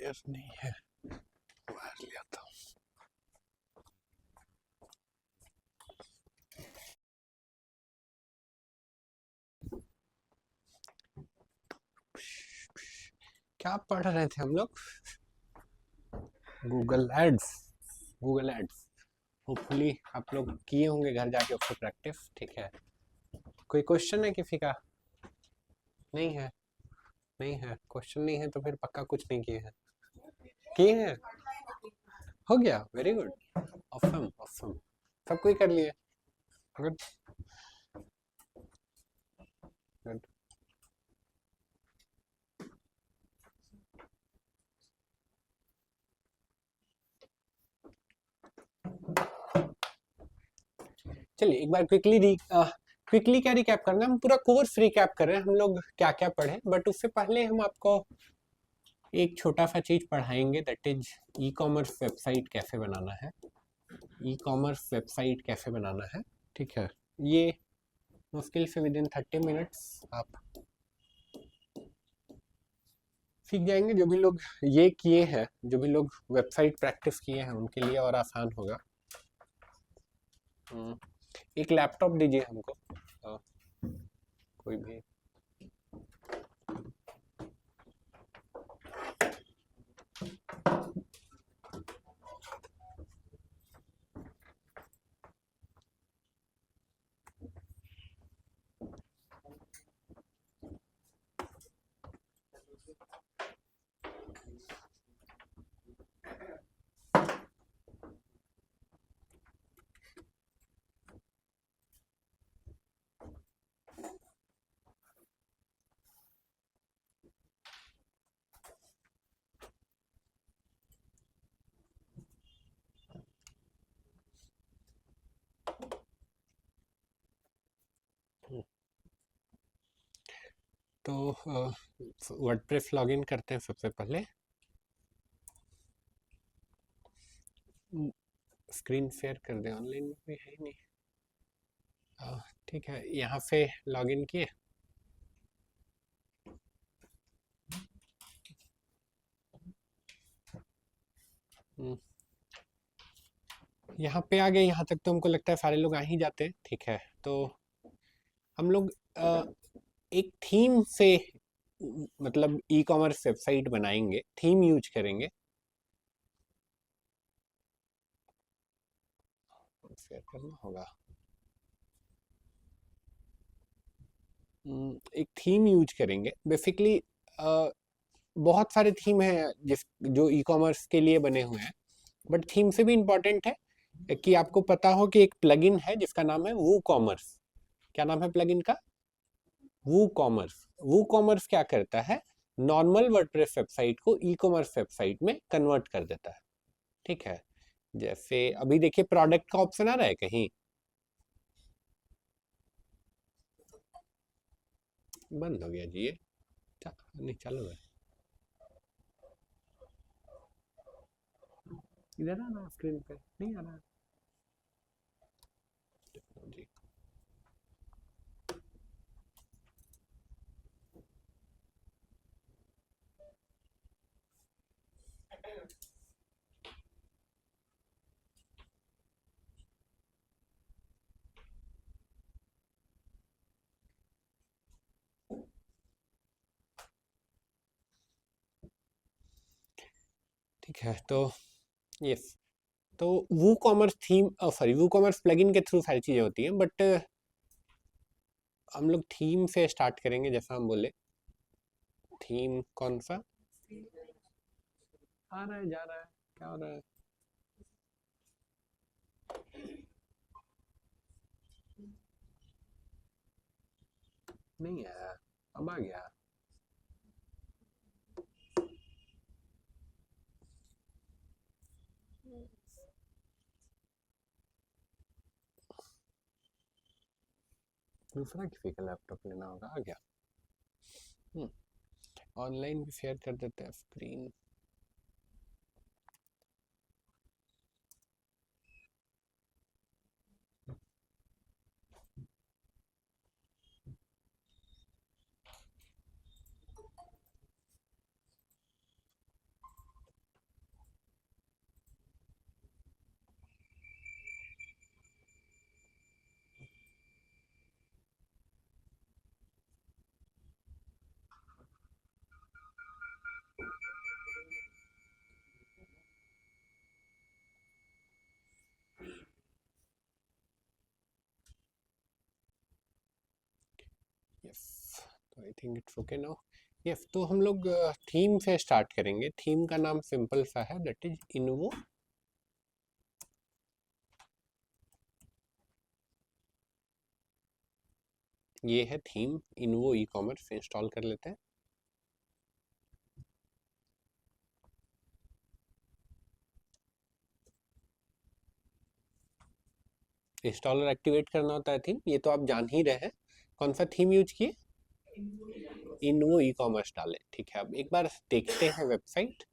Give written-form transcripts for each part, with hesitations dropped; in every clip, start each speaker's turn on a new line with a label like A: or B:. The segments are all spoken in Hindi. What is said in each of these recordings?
A: वायर नहीं है, वायर लिया था। क्या पढ़ रहे थे हम लोग? Google ads. Google ads hopefully आप लोग किए होंगे घर जाके उसको प्रैक्टिस। ठीक है, कोई क्वेश्चन है किसी का? नहीं है? नहीं है, क्वेश्चन नहीं है तो फिर पक्का कुछ नहीं किए हैं। किए हैं? हो गया, वेरी गुड, ऑसम ऑसम, सब कोई कर लिए, गुड गुड। चलिए एक बार क्विकली क्या रिकैप करना है, हम पूरा कोर्स रिकैप कर रहे हैं, हम लोग क्या क्या पढ़े, बट उससे पहले हम आपको एक छोटा सा चीज पढ़ाएंगे, that is e commerce website कैसे बनाना है। ई कॉमर्स वेबसाइट कैसे बनाना है, ठीक है। ये मुश्किल से विद इन 30 मिनट्स आप सीख जाएंगे। जो भी लोग ये किए हैं, जो भी लोग वेबसाइट प्रैक्टिस किए हैं, उनके लिए और आसान होगा। एक लैपटॉप दीजिए हमको, कोई भी। तो वर्डप्रेस लॉगिन करते हैं सबसे पहले। स्क्रीन शेयर कर दें, ऑनलाइन में भी है ही नहीं। ठीक है, यहाँ से लॉगिन किए। यहाँ पे आ गए, यहाँ तक तो हमको लगता है सारे लोग आ ही जाते हैं। ठीक है, तो हम लोग एक थीम से मतलब ई कॉमर्स वेबसाइट बनाएंगे, थीम यूज करेंगे। शेयर करना होगा। एक थीम यूज करेंगे बेसिकली। बहुत सारे थीम हैं जिस जो ई कॉमर्स के लिए बने हुए हैं, बट थीम से भी इम्पोर्टेंट है कि आपको पता हो कि एक प्लगइन है जिसका नाम है वू कॉमर्स। क्या नाम है प्लगइन का? वू कॉमर्स। वू कॉमर्स क्या करता है, नॉर्मल वर्डप्रेस वेबसाइट को ई कॉमर्स वेबसाइट में कन्वर्ट कर देता है। ठीक है, जैसे अभी देखिए प्रोडक्ट का ऑप्शन आ रहा है कहीं? बंद हो गया जी ये, नहीं चालू है। इधर आना, स्क्रीन पे नहीं आ रहा जी। ठीक है, तो यस, तो वू कॉमर्स थीम, सॉरी वू कॉमर्स प्लगइन के थ्रू सारी चीज़ें होती हैं, बट हम लोग थीम से स्टार्ट करेंगे। जैसा हम बोले, थीम कौन सा आ रहा है, जा रहा है, क्या हो रहा है? नहीं आया, अब आ गया। दूसरा किसी का लैपटॉप लेना होगा, आ गया। ऑनलाइन भी शेयर कर देते हैं स्क्रीन। यस, तो I think it's okay now. Yes, तो हम लोग थीम से स्टार्ट करेंगे। थीम का नाम सिंपल सा है, दैट इज इन्वो। ये है थीम इन्वो ई कॉमर्स, इंस्टॉल कर लेते हैं। इंस्टॉलर एक्टिवेट करना होता है थीम, ये तो आप जान ही रहे हैं। कौन सा थीम यूज किए? इन्वो ई कॉमर्स डाले, ठीक है। अब एक बार देखते हैं वेबसाइट।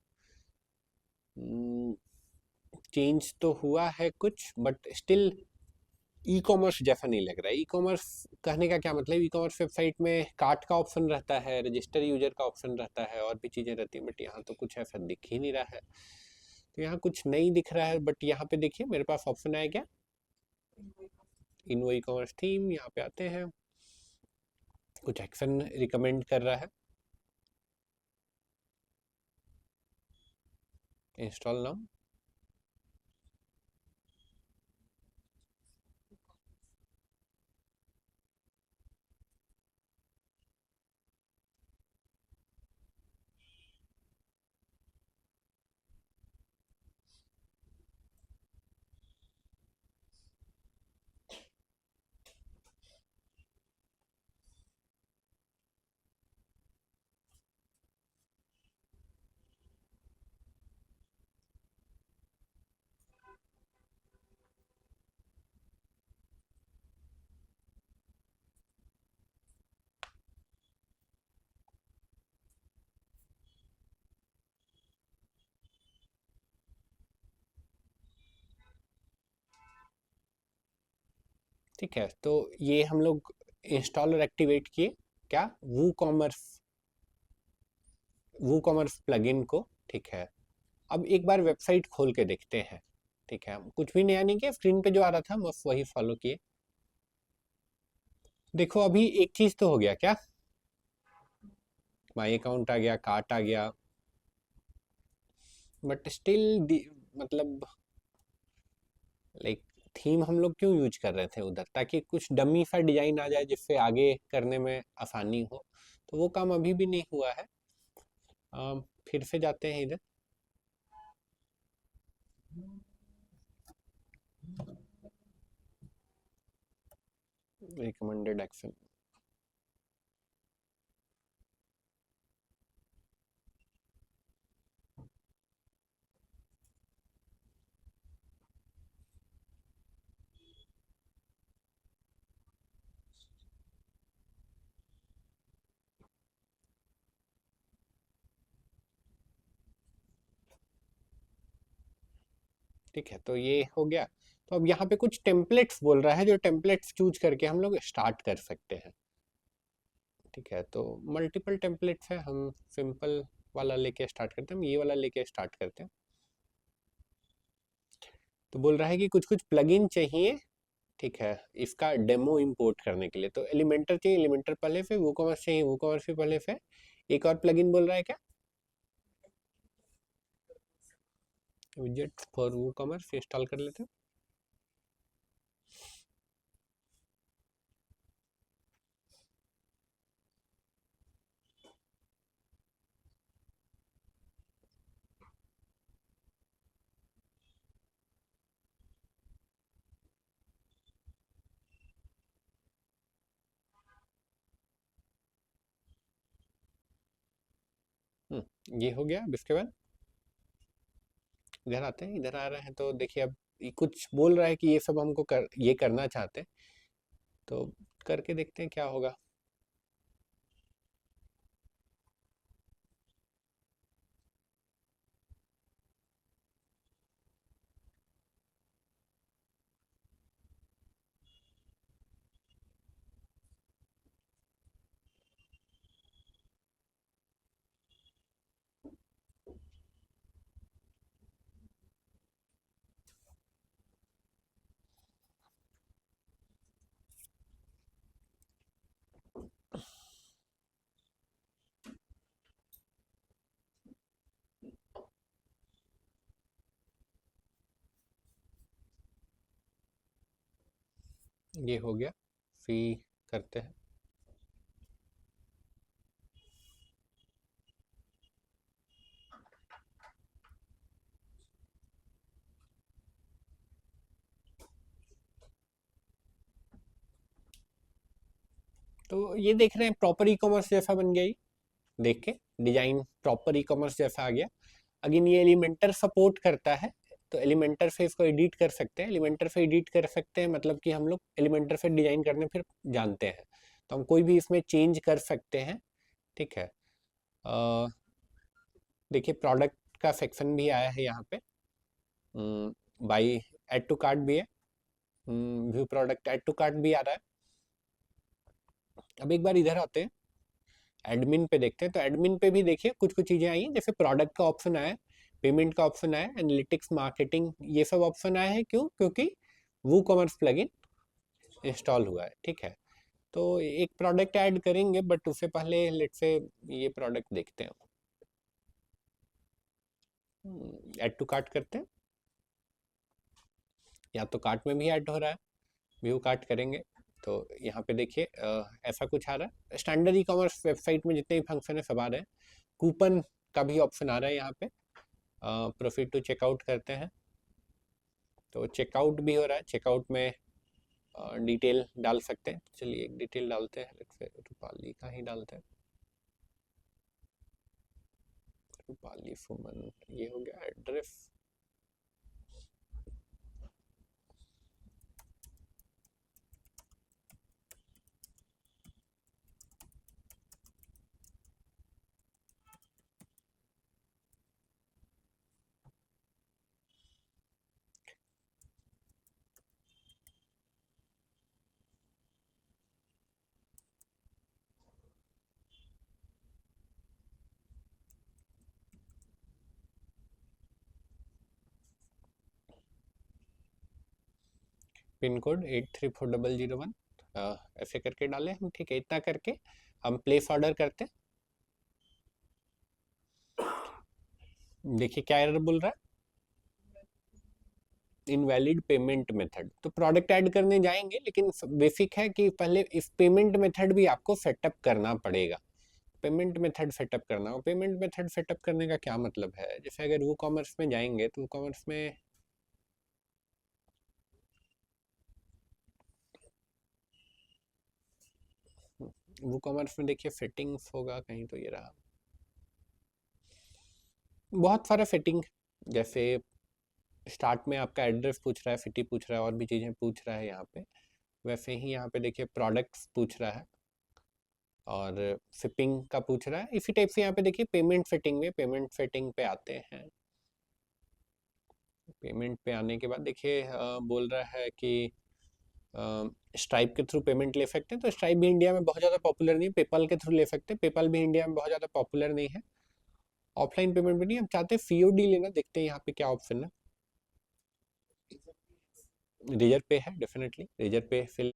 A: चेंज तो हुआ है कुछ, बट स्टिल ई कॉमर्स जैसा नहीं लग रहा है। ई कॉमर्स कहने का क्या मतलब, ई कॉमर्स वेबसाइट में कार्ट का ऑप्शन रहता है, रजिस्टर यूजर का ऑप्शन रहता है, और भी चीज़ें रहती हैं, बट यहाँ तो कुछ ऐसा दिख ही नहीं रहा है। तो यहाँ कुछ नहीं दिख रहा है, बट यहाँ पे देखिए मेरे पास ऑप्शन आया क्या, इन्वो ई कॉमर्स थीम। यहाँ पे आते हैं, कुछ एक्शन रिकमेंड कर रहा है, इंस्टॉल नाउ। ठीक है, तो ये हम लोग इंस्टॉलर एक्टिवेट किए क्या, वू कॉमर्स, वू कॉमर्स प्लगइन को। ठीक है, अब एक बार वेबसाइट खोल के देखते हैं। ठीक है, कुछ भी नया नहीं किया, स्क्रीन पे जो आ रहा था बस वही फॉलो किए। देखो अभी एक चीज तो हो गया क्या, माई अकाउंट आ गया, कार्ट आ गया, बट स्टिल मतलब लाइक थीम हम लोग क्यों यूज कर रहे थे उधर, ताकि कुछ डमी सा डिजाइन आ जाए जिससे आगे करने में आसानी हो। तो वो काम अभी भी नहीं हुआ है। फिर से जाते हैं इधर, रिकमेंडेड एक्शन। ठीक है, तो ये हो गया। तो अब यहाँ पे कुछ टेम्पलेट्स बोल रहा है, जो टेम्पलेट्स चूज करके हम लोग स्टार्ट कर सकते हैं। ठीक है, तो मल्टीपल टेम्पलेट्स है, हम सिंपल वाला लेके स्टार्ट करते हैं, हम ये वाला लेके स्टार्ट करते हैं। तो बोल रहा है कि कुछ कुछ प्लगइन चाहिए। ठीक है, इसका डेमो इंपोर्ट करने के लिए तो एलिमेंटर चाहिए, एलिमेंटर पहले से, वूकॉमर्स चाहिए, वूकॉमर्स भी पहले से। एक और प्लगइन बोल रहा है क्या, विजेट फॉर वूकॉमर्स, इंस्टॉल कर लेते हैं। ये हो गया। अब इसके बाद इधर आते हैं, इधर आ रहे हैं तो देखिए अब ये कुछ बोल रहा है कि ये सब हमको ये करना चाहते हैं, तो करके देखते हैं क्या होगा। ये हो गया, सी करते हैं। तो ये देख रहे हैं प्रॉपर ई कॉमर्स जैसा बन गया, देख के डिजाइन प्रॉपर ई कॉमर्स जैसा आ गया। अगेन ये एलिमेंटर सपोर्ट करता है, तो एलिमेंटर से इसको एडिट कर सकते हैं। एलिमेंटर से एडिट कर सकते हैं मतलब कि हम लोग एलिमेंटर से डिजाइन करने फिर जानते हैं, तो हम कोई भी इसमें चेंज कर सकते हैं। ठीक है, देखिए प्रोडक्ट का सेक्शन भी आया है यहाँ पे, बाई ऐड टू कार्ट भी है, view product add to cart भी आ रहा है। अब एक बार इधर आते हैं, एडमिन पे देखते हैं। तो एडमिन पे भी देखिए कुछ कुछ चीज़ें आई हैं, जैसे प्रोडक्ट का ऑप्शन आया है, पेमेंट का ऑप्शन आया, एनालिटिक्स, मार्केटिंग, ये सब ऑप्शन आया है। क्यों? क्योंकि वो कॉमर्स प्लगइन इंस्टॉल हुआ है। ठीक है, तो एक प्रोडक्ट ऐड करेंगे, बट उससे पहले लेट से ये प्रोडक्ट देखते हैं। ऐड टू कार्ट करते हैं, या तो कार्ट में भी ऐड हो रहा है, व्यू कार्ट करेंगे तो यहाँ पे देखिए ऐसा कुछ आ रहा है। स्टैंडर्ड ई कॉमर्स वेबसाइट में जितने भी फंक्शन है सब आ रहे हैं। कूपन का भी ऑप्शन आ रहा है यहाँ पे, प्रॉफिट टू चेकआउट करते हैं तो चेकआउट भी हो रहा है। चेकआउट में डिटेल डाल सकते हैं। चलिए एक डिटेल डालते हैं, रूपाली का ही डालते हैं, रूपाली फुमन, ये हो गया एड्रेस। पिन कोड 834001, ऐसे करके डाले हम। ठीक है, इतना करके हम प्लेस ऑर्डर करते हैं। देखिए क्या एरर बोल रहा है, इनवैलिड पेमेंट मेथड। तो प्रोडक्ट ऐड करने जाएंगे, लेकिन बेसिक है कि पहले इस पेमेंट मेथड भी आपको सेटअप करना पड़ेगा। पेमेंट मेथड सेटअप करना हो, पेमेंट मेथड सेटअप करने का क्या मतलब है, जैसे अगर वो कॉमर्स में जाएंगे तो वो कॉमर्स में देखिए फिटिंग्स होगा कहीं, तो ये रहा बहुत सारा फिटिंग। जैसे स्टार्ट में आपका एड्रेस पूछ रहा है, सिटी पूछ रहा है, और भी चीज़ें पूछ रहा है यहाँ पे। वैसे ही यहाँ पे देखिए प्रोडक्ट्स पूछ रहा है और शिपिंग का पूछ रहा है। इसी टाइप से यहाँ पे देखिए पेमेंट फिटिंग में, पेमेंट फिटिंग पे आते हैं। पेमेंट पे आने के बाद देखिए बोल रहा है कि स्ट्राइप के थ्रू पेमेंट ले सकते हैं। तो स्ट्राइप भी इंडिया में बहुत ज़्यादा पॉपुलर नहीं है, पेपल के थ्रू ले सकते हैं। पेपल भी इंडिया में बहुत ज़्यादा पॉपुलर नहीं है। ऑफलाइन पेमेंट भी नहीं, हम चाहते हैं सीओडी लेना। देखते हैं यहाँ पे क्या ऑप्शन है। रेजर पे है, डेफिनेटली रेजर पे फिल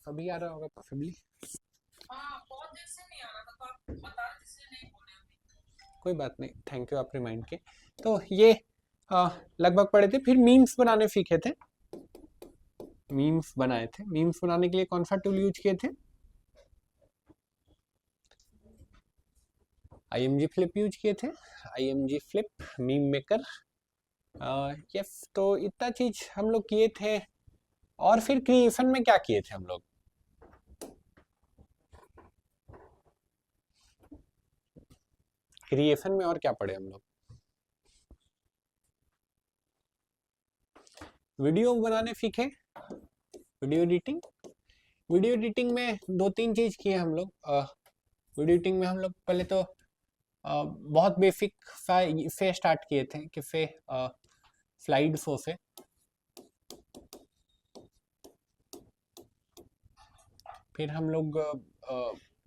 A: अभी आ रहा होगा पॉसिबली।
B: बहुत देर से नहीं आ रहा था तो आप बता रहे थे इसलिए नहीं बोले अभी।
A: कोई बात नहीं, थैंक यू आप रिमाइंड के। तो ये लगभग पढ़े थे। फिर मीम्स बनाने सीखे थे, मीम्स बनाए थे। मीम्स बनाने के लिए कौन सा टूल यूज किए थे? IMG फ्लिप यूज किए थे, IMG flip meme maker. Yes, तो इतना चीज हम लोग किए थे। और फिर क्रिएशन में क्या किए थे हम लोग? क्रिएशन में और क्या पढ़े हम लोग? वीडियो बनाने सीखे, वीडियो एडिटिंग। वीडियो एडिटिंग में दो तीन चीज किए हम लोग। वीडियो एडिटिंग में हम लोग पहले तो बहुत बेसिक से स्टार्ट किए थे, कि से स्लाइड शो से। फिर हम लोग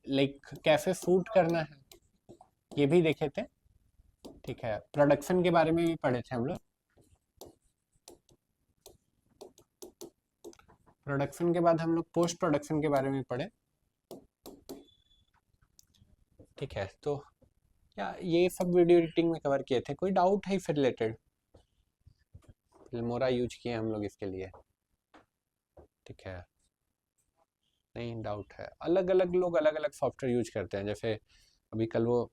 A: लाइक कैसे शूट करना है ये भी देखे थे। ठीक है, प्रोडक्शन के बारे में भी पढ़े थे हम लोग। प्रोडक्शन के बाद हम लोग पोस्ट प्रोडक्शन के बारे में पढ़े। ठीक है, तो या ये सब वीडियो एडिटिंग में कवर किए थे। कोई डाउट है इससे रिलेटेड? फिल्मोरा यूज किए हम लोग इसके लिए। ठीक है, नहीं डाउट है। अलग अलग लोग अलग अलग सॉफ्टवेयर यूज करते हैं। जैसे अभी कल वो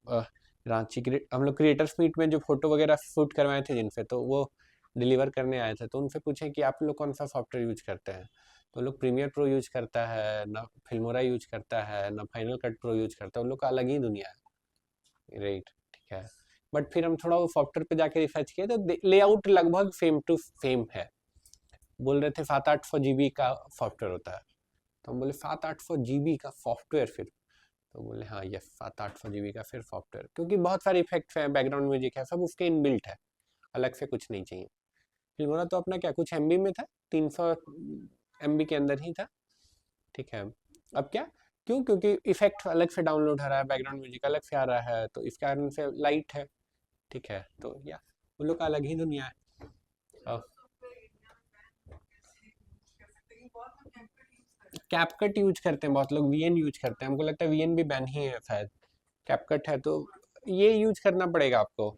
A: रांची हम लोग क्रिएटर्स मीट में जो फोटो वगैरह शूट करवाए थे जिनसे, तो वो डिलीवर करने आए थे, तो उनसे पूछे कि आप लोग कौन सा सॉफ्टवेयर यूज करते हैं, तो लोग प्रीमियर प्रो यूज करता है, ना फिल्मोरा यूज करता है, ना फाइनल कट प्रो यूज करता है। उन लोग का अलग ही दुनिया है, राइट। ठीक है, बट फिर हम थोड़ा वो सॉफ्टवेयर पे जाके रिसर्च किए तो लेआउट लगभग सेम टू सेम है। बोल रहे थे 700-800 GB का सॉफ्टवेयर होता है, तो हम बोले 700-800 GB का सॉफ्टवेयर? फिर तो बोले हाँ, ये 700-800 GB का फिर सॉफ्टवेयर, क्योंकि बहुत सारे इफेक्ट्स हैं, बैकग्राउंड म्यूजिक है, सब उसके इनबिल्ट है, अलग से कुछ नहीं चाहिए। फिल्मोरा तो अपना क्या कुछ MB में था, 300 MB के अंदर ही था। ठीक है, अब क्या, क्यों? क्योंकि इफेक्ट अलग से डाउनलोड हो रहा है, बैकग्राउंड म्यूजिक अलग से आ रहा है, तो इस कारण से लाइट है। ठीक है, तो या उन लोग का अलग ही दुनिया है। कैपकट यूज करते हैं बहुत लोग, VN यूज करते हैं। हमको लगता है VN भी बैन ही है शायद। कैपकट है तो ये यूज करना पड़ेगा आपको,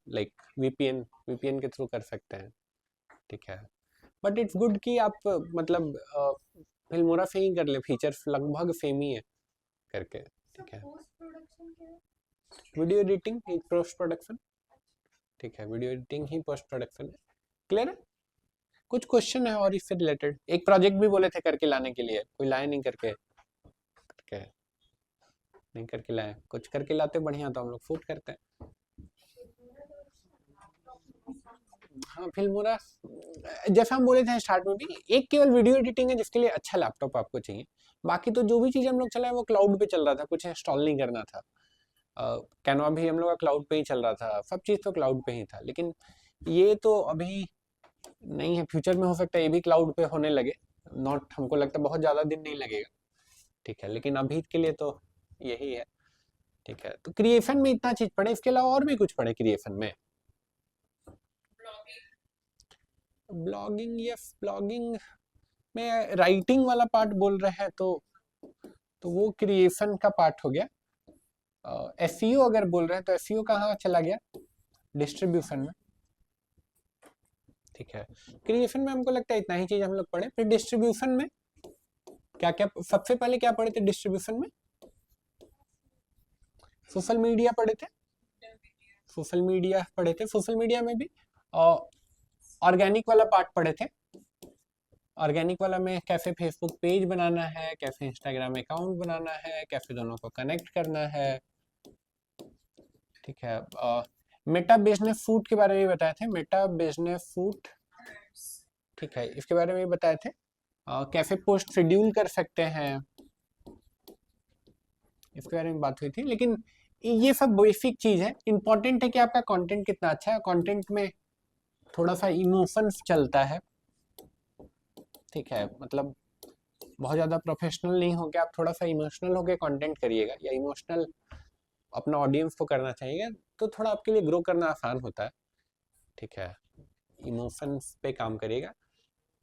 A: लाइक VPN के थ्रू कर सकते हैं। ठीक है, बट इट्स गुड कि आप मतलब फिल्मोरा से ही कर ले, फीचर्स लगभग सेम ही है करके। ठीक है, वीडियो एडिटिंग ही पोस्ट प्रोडक्शन। ठीक है, वीडियो एडिटिंग ही पोस्ट प्रोडक्शन है। क्लियर है? कुछ क्वेश्चन है और इससे रिलेटेड? एक प्रोजेक्ट भी बोले थे करके लाने के लिए, कोई लाए नहीं करके? ठीक है, नहीं करके लाए, कुछ करके लाते बढ़िया तो हम लोग शूट करते हैं। हाँ, फिल्मोरा जैसा हम बोले थे स्टार्ट में भी, एक केवल वीडियो एडिटिंग है जिसके लिए अच्छा लैपटॉप आपको चाहिए। बाकी तो जो भी चीज़ हम लोग चलाए वो क्लाउड पे चल रहा था, कुछ इंस्टॉल नहीं करना था। कैनवा भी हम लोग का क्लाउड पे ही चल रहा था, सब चीज़ तो क्लाउड पे ही था। लेकिन ये तो अभी नहीं है, फ्यूचर में हो सकता है ये भी क्लाउड पे होने लगे। नॉट, हमको लगता है बहुत ज़्यादा दिन नहीं लगेगा। ठीक है, लेकिन अभी के लिए तो यही है। ठीक है, तो क्रिएशन में इतना चीज़ पढ़े, इसके अलावा और भी कुछ पढ़े क्रिएशन में? ब्लॉगिंग, यस, ब्लॉगिंग में राइटिंग वाला पार्ट बोल रहे हैं तो वो क्रिएशन का पार्ट हो गया। SEO अगर बोल रहे हैं तो SEO कहाँ चला गया? डिस्ट्रीब्यूशन में। ठीक है, क्रिएशन में हमको लगता है इतना ही चीज हम लोग पढ़े। फिर डिस्ट्रीब्यूशन में क्या क्या, सबसे पहले क्या पढ़े थे डिस्ट्रीब्यूशन में? सोशल मीडिया पढ़े थे, सोशल मीडिया पढ़े थे। सोशल मीडिया में भी ऑर्गेनिक वाला पार्ट पढ़े थे। ऑर्गेनिक वाला में कैसे फेसबुक पेज बनाना है, कैसे इंस्टाग्राम अकाउंट बनाना है, कैसे दोनों को कनेक्ट करना है। ठीक है, मेटा बिजनेस सूट के बारे में बताए थे, मेटा बिजनेस सूट। ठीक है, इसके बारे में बताए थे। कैसे पोस्ट शेड्यूल कर सकते हैं, इसके बारे में बात हुई थी। लेकिन ये सब बेसिक चीज है। इंपॉर्टेंट है कि आपका कंटेंट कितना अच्छा है। कंटेंट में थोड़ा सा इमोशंस चलता है। ठीक है, मतलब बहुत ज़्यादा प्रोफेशनल नहीं होके आप थोड़ा सा इमोशनल होके कंटेंट करिएगा, या इमोशनल अपना ऑडियंस को करना चाहिए, तो थोड़ा आपके लिए ग्रो करना आसान होता है। ठीक है, इमोशंस पे काम करिएगा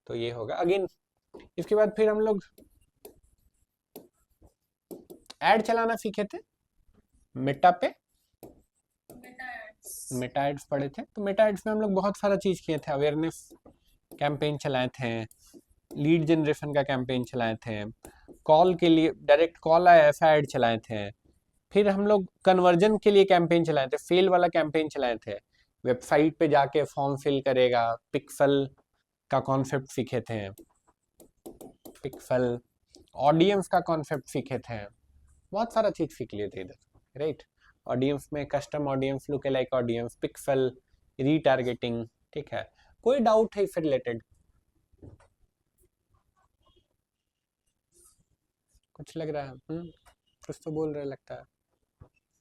A: तो ये होगा। अगेन इसके बाद फिर हम लोग एड चलाना सीखे थे मेटा पे,
B: मेटा एड्स।
A: मेटा एड्स पढ़े थे। तो मेटा एड्स में हम लोग बहुत सारा चीज़ किए थे, अवेयरनेस कैंपेन चलाए थे, लीड जनरेशन का कैंपेन चलाए थे, कॉल के लिए डायरेक्ट कॉल आया ऐसा ऐड चलाए थे, फिर हम लोग कन्वर्जन के लिए कैंपेन चलाए थे, फेल वाला कैंपेन चलाए थे, वेबसाइट पे जाके फॉर्म फिल करेगा, पिक्सल का कॉन्सेप्ट सीखे थे, पिक्सल ऑडियंस का कॉन्सेप्ट सीखे थे, बहुत सारा चीज सीख लिए थे इधर, राइट। ऑडियंस में custom audience, look like audience, pixel, retargeting, ठीक है। कोई डाउट है इससे रिलेटेड? कुछ लग रहा है? कुछ तो बोल रहे लगता है,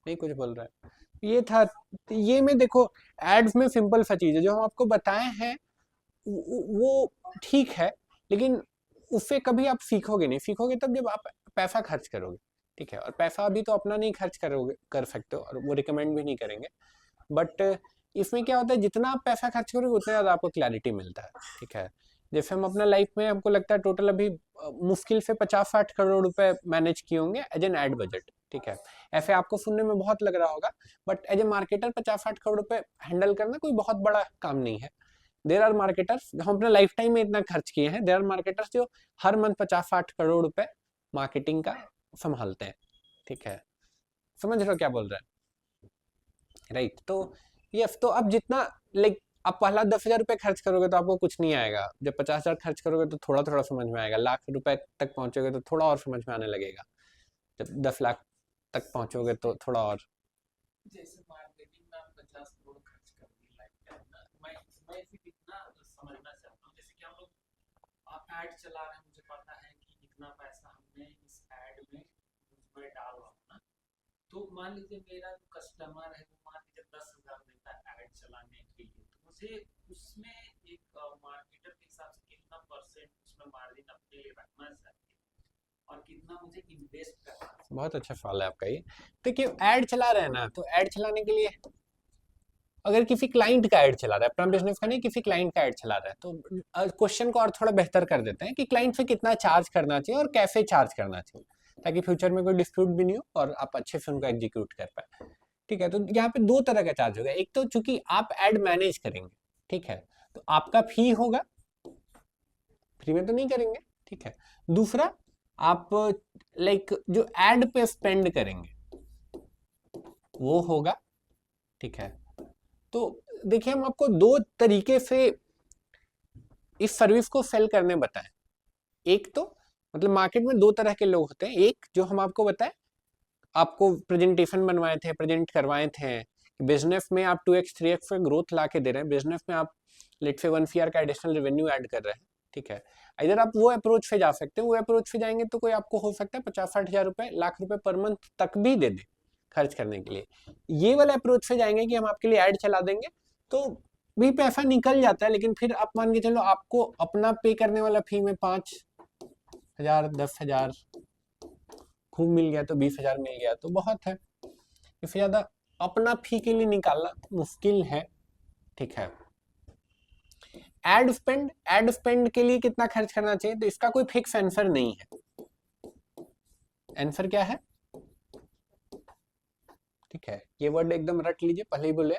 A: नहीं कुछ बोल रहा है। ये था, ये में देखो एड्स में सिंपल सा चीज है जो हम आपको बताए हैं, वो ठीक है, लेकिन उससे कभी आप सीखोगे नहीं, सीखोगे तब जब आप पैसा खर्च करोगे, ठीक है। और पैसा अभी तो अपना नहीं खर्च करोगे, कर सकते हो, और वो रिकमेंड भी नहीं करेंगे, बट इसमें क्या होता है, जितना आप पैसा खर्च करोगे उतना ज़्यादा आपको क्लैरिटी मिलता है, ठीक है। जैसे हम अपना लाइफ में, हमको लगता है टोटल अभी मुश्किल से 50-60 करोड़ रुपए मैनेज किए होंगे एज एन एड बजट, ठीक है। ऐसे आपको सुनने में बहुत लग रहा होगा, but as a marketer 50-60 crore रुपए हैंडल करना कोई बहुत बड़ा काम नहीं है। देर आर मार्केटर्स, हम अपने लाइफ टाइम में इतना खर्च किए हैं, देर आर मार्केटर्स जो हर मंथ 50-60 करोड़ रुपए मार्केटिंग का संभालते हैं, ठीक है। समझ रहे हो क्या बोल रहे हैं, राइट। तो यस, तो अब जितना लाइक आप पहला 10,000 रुपये खर्च करोगे तो आपको कुछ नहीं आएगा, जब 50,000 खर्च करोगे तो थोड़ा थोड़ा समझ में आएगा, लाख रुपए तक पहुंचोगे तो थोड़ा और समझ में आने लगेगा, जब 10 लाख तक पहुंचोगे तो थोड़ा और।
B: जैसे मार्केटिंग में आप 50 करोड़ खर्च कर दिए लाइफ टाइम ना, मैं सिर्फ इतना समझना चाहता हूँ, जैसे कि हम लोग आप ऐड चला रहे हैं, मुझे पता है कि इतना पैसा हमने इस ऐड में उसमें डाल रहा हूँ ना, तो मान लीजिए मेरा जो कस्टमर है वो मान लीजिए 10,000 देता है ऐड चलाने के लिए, तो मुझे उसमें एक मार्केटर के हिसाब से कितना परसेंट उसमें मार्जिन अपने लिए रखना चाहिए और कितना मुझे इन्वेस्ट करना चाहिए?
A: बहुत अच्छा सवाल है आपका ये। देखिए ऐड चला रहे हैं ना, तो ऐड चलाने के लिए अगर किसी क्लाइंट का ऐड चला रहा है, अपना बिजनेस का नहीं, किसी क्लाइंट का ऐड चला रहा है, तो क्वेश्चन को और थोड़ा बेहतर कर देते हैं कि क्लाइंट से कितना चार्ज करना चाहिए और कैसे चार्ज करना चाहिए, ताकि फ्यूचर में कोई डिस्प्यूट भी नहीं हो और आप अच्छे से उनको एग्जीक्यूट कर पाए, ठीक है। तो यहाँ पे दो तरह का चार्ज होगा, एक तो चूंकि आप ऐड मैनेज करेंगे, ठीक है, तो आपका फी होगा, फ्री में तो नहीं करेंगे, ठीक है। दूसरा, आप लाइक जो ऐड पे स्पेंड करेंगे वो होगा, ठीक है। तो देखिए हम आपको दो तरीके से इस सर्विस को सेल करने बताएं। एक तो मतलब मार्केट में दो तरह के लोग होते हैं, एक जो हम आपको बताएं, आपको प्रेजेंटेशन बनवाए थे, प्रेजेंट करवाए थे, बिजनेस में आप 2x 3x का ग्रोथ ला के दे रहे हैं, बिजनेस में आप लेट से 1 CR का एडिशनल रेवेन्यू ऐड कर रहे हैं, ठीक है। इधर आप वो अप्रोच से जा सकते हैं, वो अप्रोच से जाएंगे तो कोई आपको हो सकता है 50-60 हजार रुपए, लाख रुपए पर मंथ तक भी दे दे खर्च करने के लिए। ये वाले अप्रोच से जाएंगे कि हम आपके लिए ऐड चला देंगे, तो भी पैसा निकल जाता है, लेकिन फिर आप मान के चलो आपको अपना पे करने वाला फी में 5,000 10,000 खूब मिल गया तो 20,000 मिल गया तो बहुत है, इससे ज्यादा अपना फी के लिए निकालना मुश्किल है, ठीक है। एड स्पेंड के लिए कितना खर्च करना चाहिए, तो इसका कोई फिक्स आंसर नहीं है। आंसर क्या है, ठीक है, ये वर्ड एकदम रट लीजिए, पहले ही बोले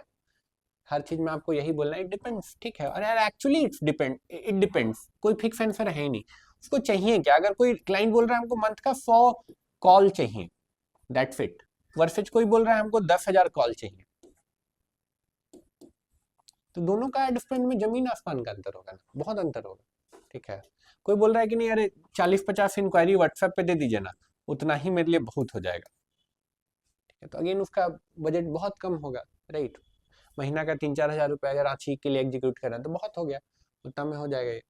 A: हर चीज में आपको यही बोलना है, इट डिपेंड्स, ठीक है। और यार एक्चुअली इट डिपेंड्स, कोई फिक्स आंसर है ही नहीं। उसको चाहिए क्या, अगर कोई क्लाइंट बोल रहा है हमको मंथ का 100 कॉल चाहिए, दैट्स इट, वर्सेज कोई बोल रहा है हमको 10,000 कॉल चाहिए, तो दोनों का एड स्पेंड में जमीन आसमान का अंतर होगा ना, बहुत अंतर होगा, ठीक है। कोई बोल रहा है कि नहीं अरे 40-50 इंक्वायरी व्हाट्सएप पे दे दीजिए ना, उतना ही मेरे लिए बहुत हो जाएगा, ठीक है। तो अगेन उसका बजट बहुत कम होगा, राइट। महीना का 3-4 हजार रुपए अगर आंची के लिए एग्जीक्यूट कर रहे हैं तो बहुत हो गया, उतना में हो जाएगा ये।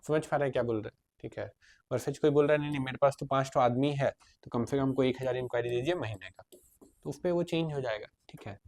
A: समझ पा रहे हैं क्या बोल रहे हैं, ठीक है। वर्सेज कोई बोल रहा है नहीं नहीं मेरे पास तो 5 आदमी है, तो कम से कम कोई 1,000 इंक्वायरी दीजिए महीने का, तो उस पर वो चेंज हो जाएगा, ठीक है।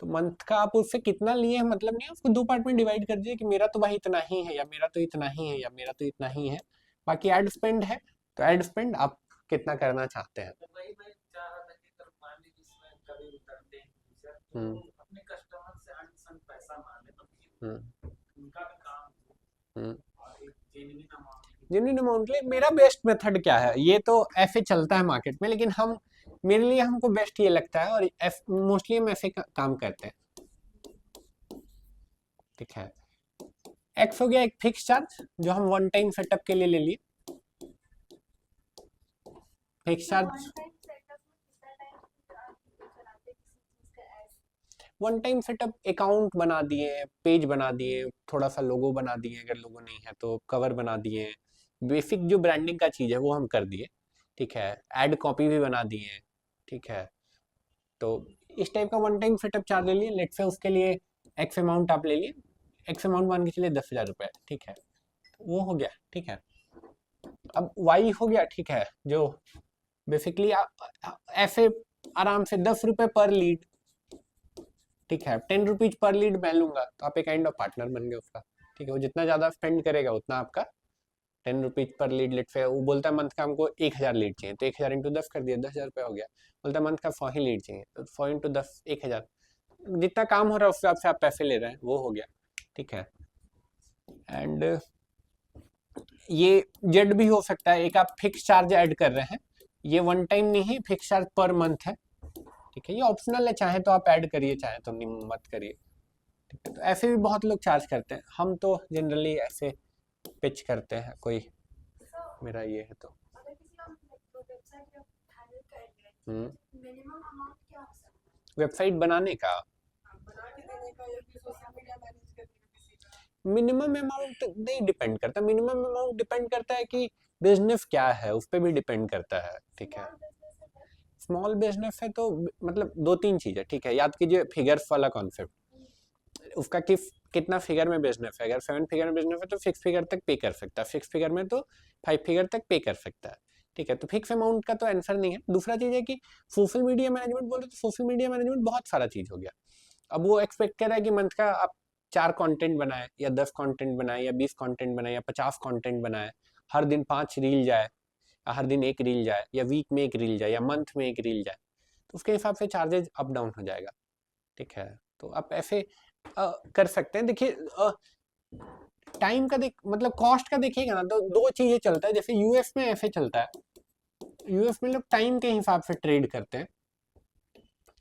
A: तो मंथ का आप उससे कितना लिए हैं मतलब नहीं है, उसको दो पार्ट में डिवाइड कर दीजिए कि मेरा तो भाई इतना ही है, या मेरा तो इतना ही है, या मेरा तो इतना ही है, बाकी एड स्पेंड है, तो एड स्पेंड आप कितना करना चाहते हैं।
B: तो वही मैं चाह रहा था कि अगर मान लीजिए इसमें कभी उतरते हैं यूजर, तो
A: हम्म
B: अपने कस्टमर से अनसन पैसा मांगे, तो फिर
A: हम्म
B: उनका भी काम हो
A: हम्म
B: और एक जेन्युइन अमाउंट
A: जेन्युइन अमाउंट ले। मेरा बेस्ट मेथड क्या है, ये तो एफए चलता है मार्केट में, लेकिन हम मेरे लिए हमको बेस्ट ये लगता है, और मोस्टली हम एफए का काम करते हैं। ठीक है, एक्स हो गया एक फिक्स चार्ज जो हम वन टाइम सेटअप के लिए ले लिए। Fix charge one time setup, account बना दिए, पेज बना दिए, थोड़ा सा लोगो बना दिए, अगर लोगो नहीं है तो कवर बना दिए, बेसिक जो ब्रांडिंग का चीज़ है वो हम कर दिए। ठीक है, ऐड कॉपी भी बना दिए। ठीक है, तो इस टाइप का वन टाइम सेटअप चार्ज ले लिए। लेट से उसके लिए एक्स अमाउंट आप ले लिए, एक्स अमाउंट मान के चलिए 10,000 रुपये। ठीक है, वो हो गया। ठीक है, अब वाई हो गया। ठीक है, जो बेसिकली ऐसे आराम से 10 रुपये पर लीड। ठीक है, 10 रुपीज पर लीड मैं लूंगा, तो आप एक काइंड ऑफ पार्टनर बन गए उसका। ठीक है, वो जितना ज्यादा स्पेंड करेगा उतना आपका 10 रुपीज पर लीड। लेट से वो बोलता है मंथ का हमको 1,000 लीड चाहिए, तो 1,000 इंटू 10 कर दिया, 10,000 रुपये हो गया। बोलता है मंथ का 100 ही लीड चाहिए, तो 100 इंटू 10 1,000। जितना काम हो रहा है उस हिसाब से आप पैसे ले रहे हैं, वो हो गया। ठीक है, एंड ये जेड भी हो सकता है, एक आप फिक्स चार्ज ऐड कर रहे हैं, ये वन टाइम नहीं है, फिक्स चार्ज पर मंथ है। ठीक है, ये ऑप्शनल है, चाहे तो आप ऐड करिए, चाहे तो नहीं मत करिए। ठीक है, तो ऐसे भी बहुत लोग चार्ज करते हैं, हम तो जनरली ऐसे पिच करते हैं। कोई मेरा ये है तो वेबसाइट बनाने का मिनिमम अमाउंट नहीं डिपेंड करता। मिनिमम अमाउंट डिपेंड करता है कि बिजनेस क्या है, उस पर भी डिपेंड करता है। ठीक है, स्मॉल बिजनेस है तो मतलब दो तीन चीज़ें। ठीक है, याद कीजिए फिगर्स वाला कॉन्सेप्ट, उसका कितना फिगर में बिजनेस है। अगर 7 फिगर में बिजनेस है तो 6 फिगर तक पे कर सकता है, 6 फिगर में तो 5 फिगर तक पे कर सकता है। ठीक है, तो फिक्स अमाउंट का तो आंसर नहीं है। दूसरा चीज़ है कि सोशल मीडिया मैनेजमेंट बोले तो सोशल मीडिया मैनेजमेंट बहुत सारा चीज़ हो गया। अब वो एक्सपेक्ट कर रहा है कि मंथ का आप 4 कंटेंट बनाए, या 10 कंटेंट बनाए, या 20 कंटेंट बनाए, या 50 कंटेंट बनाए, हर दिन 5 रील जाए, या हर दिन एक रील जाए, या वीक में एक रील जाए, या मंथ में एक रील जाए, तो उसके हिसाब से चार्जेस अप डाउन हो जाएगा। ठीक है, तो आप ऐसे कर सकते हैं। देखिए टाइम का मतलब कॉस्ट का देखिएगा ना, तो दो चीजें चलता है। जैसे यूएस में ऐसे चलता है, यूएस में लोग टाइम के हिसाब से ट्रेड करते हैं।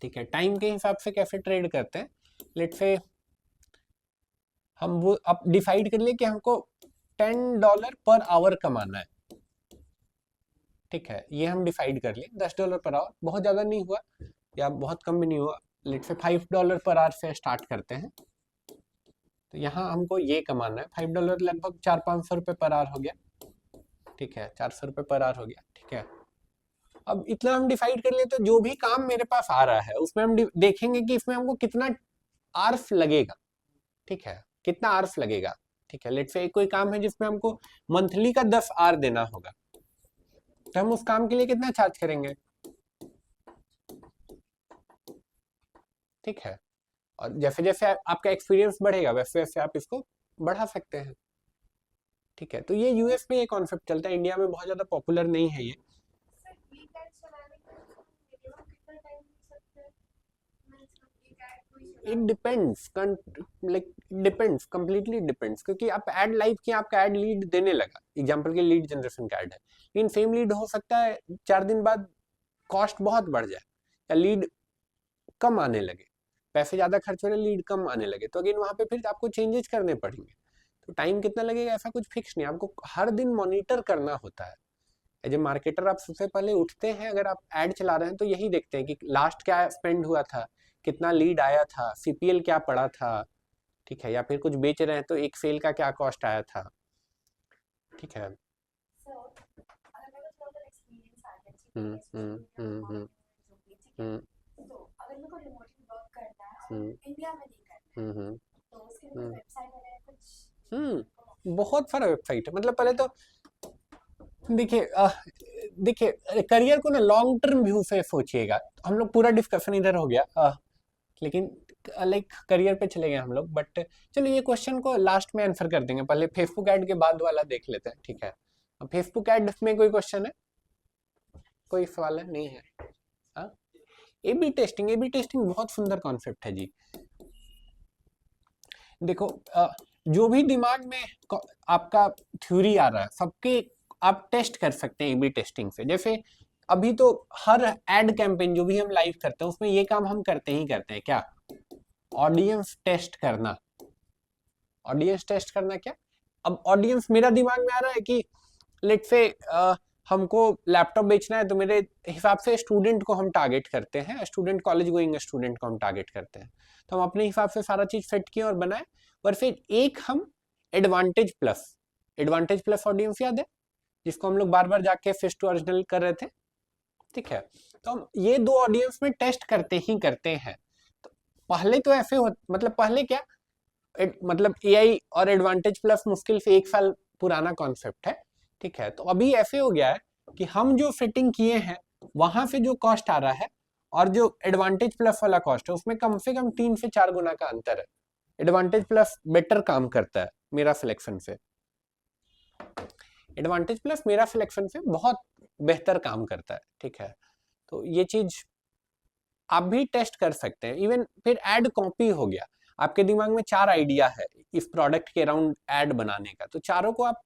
A: ठीक है, टाइम के हिसाब से कैसे ट्रेड करते हैं, लेट से हम वो अब डिसाइड कर लिए कि हमको $10 पर आवर कमाना है। ठीक है, ये हम डिसाइड कर लिए, $10 पर आवर, बहुत ज़्यादा नहीं हुआ या बहुत कम भी नहीं हुआ। लेट से $5 पर आवर से स्टार्ट करते हैं। तो यहाँ हमको ये कमाना है, $5 लगभग 400-500 रुपये पर आवर हो गया। ठीक है, 400 रुपये पर आवर हो गया। ठीक है, अब इतना हम डिसाइड कर लिए, तो जो भी काम मेरे पास आ रहा है उसमें हम देखेंगे कि इसमें हमको कितना आर्स लगेगा। ठीक है, कितना आर्स लगेगा। ठीक है, लेट से कोई काम है जिसमें हमको मंथली का 10 आर देना होगा, तो हम उस काम के लिए कितना चार्ज करेंगे। ठीक है, और जैसे जैसे आपका एक्सपीरियंस बढ़ेगा वैसे वैसे आप इसको बढ़ा सकते हैं। ठीक है, तो ये यूएस में ये कॉन्सेप्ट चलता है, इंडिया में बहुत ज़्यादा पॉपुलर नहीं है ये। It depends, like depends, completely depends, क्योंकि आप ऐड लाइव किया, आपका ऐड लीड देने लगा, एग्जांपल के लीड जनरेशन का ऐड है, लेकिन सेम लीड हो सकता है 4 दिन बाद कॉस्ट बहुत बढ़ जाए, या लीड कम आने लगे, पैसे ज़्यादा खर्च हो रहे, लीड कम आने लगे, तो अगेन वहाँ पे फिर आपको चेंजेस करने पड़ेंगे। तो टाइम कितना लगेगा ऐसा कुछ फिक्स नहीं, आपको हर दिन मॉनिटर करना होता है। एज ए मार्केटर आप सबसे पहले उठते हैं, अगर आप ऐड चला रहे हैं तो यही देखते हैं कि लास्ट क्या स्पेंड हुआ था, कितना लीड आया था, सीपीएल क्या पड़ा था। ठीक है, या फिर कुछ बेच रहे हैं तो एक सेल का क्या कॉस्ट आया था। ठीक है, हम्म हम्म हम्म हम्म हम्म हम्म बहुत सारा वेबसाइट है। मतलब पहले तो देखिए देखिए करियर को ना लॉन्ग टर्म व्यू से सोचिएगा। हम लोग पूरा डिस्कशन इधर हो गया, लेकिन लाइक करियर पे चले गए हम लोग, बट चलो ये क्वेश्चन को लास्ट में आंसर कर देंगे, पहले फेसबुक ऐड के बाद वाला देख लेते हैं। ठीक है, अब फेसबुक ऐड में कोई क्वेश्चन है, कोई सवाल है? नहीं है। हाँ, ए बी टेस्टिंग बहुत सुंदर कॉन्सेप्ट है जी। देखो जो भी दिमाग में आपका थ्योरी आ रहा है सबके आप टेस्ट कर सकते हैं ए बी टेस्टिंग से। जैसे अभी तो हर एड कैंपेन जो भी हम लाइव करते हैं उसमें ये काम हम करते ही करते हैं, क्या? ऑडियंस टेस्ट करना। ऑडियंस टेस्ट करना क्या? अब ऑडियंस मेरा दिमाग में आ रहा है कि लेट्स से हमको लैपटॉप बेचना है, तो मेरे हिसाब से स्टूडेंट को हम टारगेट करते हैं, स्टूडेंट कॉलेज गोइंग स्टूडेंट को हम टारगेट करते हैं। तो हम अपने हिसाब से सारा चीज सेट किए और बनाए, और फिर एक हम एडवांटेज प्लस ऑडियंस याद है जिसको हम लोग बार बार जाके फिश टू ओरिजिनल कर रहे थे, ठीक है? तो हम ये दो ऑडियंस में टेस्ट करते ही करते हैं। तो पहले तो ऐसे हो, मतलब पहले क्या, मतलब एआई और एडवांटेज प्लस मुश्किल से 1 साल पुराना कॉन्सेप्ट है, ठीक है? तो अभी ऐसे हो गया है कि हम जो फिटिंग किए हैं वहां से जो कॉस्ट आ रहा है और जो एडवांटेज प्लस वाला कॉस्ट है उसमें कम से कम 3 से 4 गुना का अंतर है। एडवांटेज प्लस बेटर काम करता है मेरा सिलेक्शन से, एडवांटेज प्लस मेरा सिलेक्शन से बहुत बेहतर काम करता है, ठीक है? तो ये चीज आप भी टेस्ट कर सकते हैं। इवन फिर एड कॉपी हो गया, आपके दिमाग में 4 आइडिया है इस प्रोडक्ट के अराउंड एड बनाने का, तो चारों को आप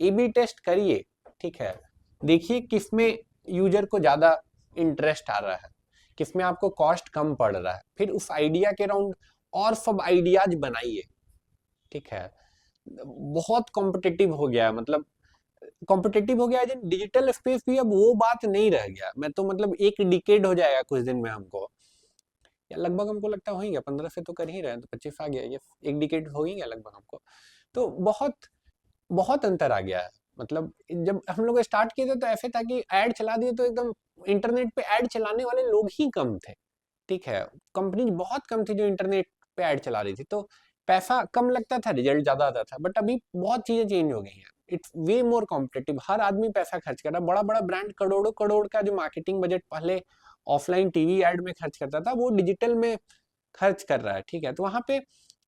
A: ए बी टेस्ट करिए, ठीक है? देखिए किसमें यूजर को ज्यादा इंटरेस्ट आ रहा है, किसमें आपको कॉस्ट कम पड़ रहा है, फिर उस आइडिया के अराउंड और सब आइडियाज बनाइए, ठीक है? बहुत कॉम्पिटिटिव हो गया, मतलब कॉम्पिटिटिव हो गया है डिजिटल स्पेस भी, अब वो बात नहीं रह गया। मैं तो मतलब एक डिकेड हो जाएगा कुछ दिन में हमको, या लगभग हमको लगता हो ही गया, 15 से तो कर ही रहे हैं, तो 25 आ गया, ये एक डिकेड हो ही गया लगभग हमको। तो बहुत बहुत अंतर आ गया है। मतलब जब हम लोग स्टार्ट किए थे तो ऐसे था कि ऐड चला दिए तो एकदम इंटरनेट पे ऐड चलाने वाले लोग ही कम थे, ठीक है? कंपनी बहुत कम थी जो इंटरनेट पे ऐड चला रही थी, तो पैसा कम लगता था, रिजल्ट ज्यादा आता था। बट अभी बहुत चीजें चेंज हो गई हैं, इट्स वे मोर कॉम्पिटेटिव, हर आदमी पैसा खर्च कर रहा है। बड़ा बड़ा ब्रांड करोड़ों करोड़ का जो मार्केटिंग बजट पहले ऑफलाइन टीवी एड में खर्च करता था वो डिजिटल में खर्च कर रहा है, ठीक है? तो वहां पे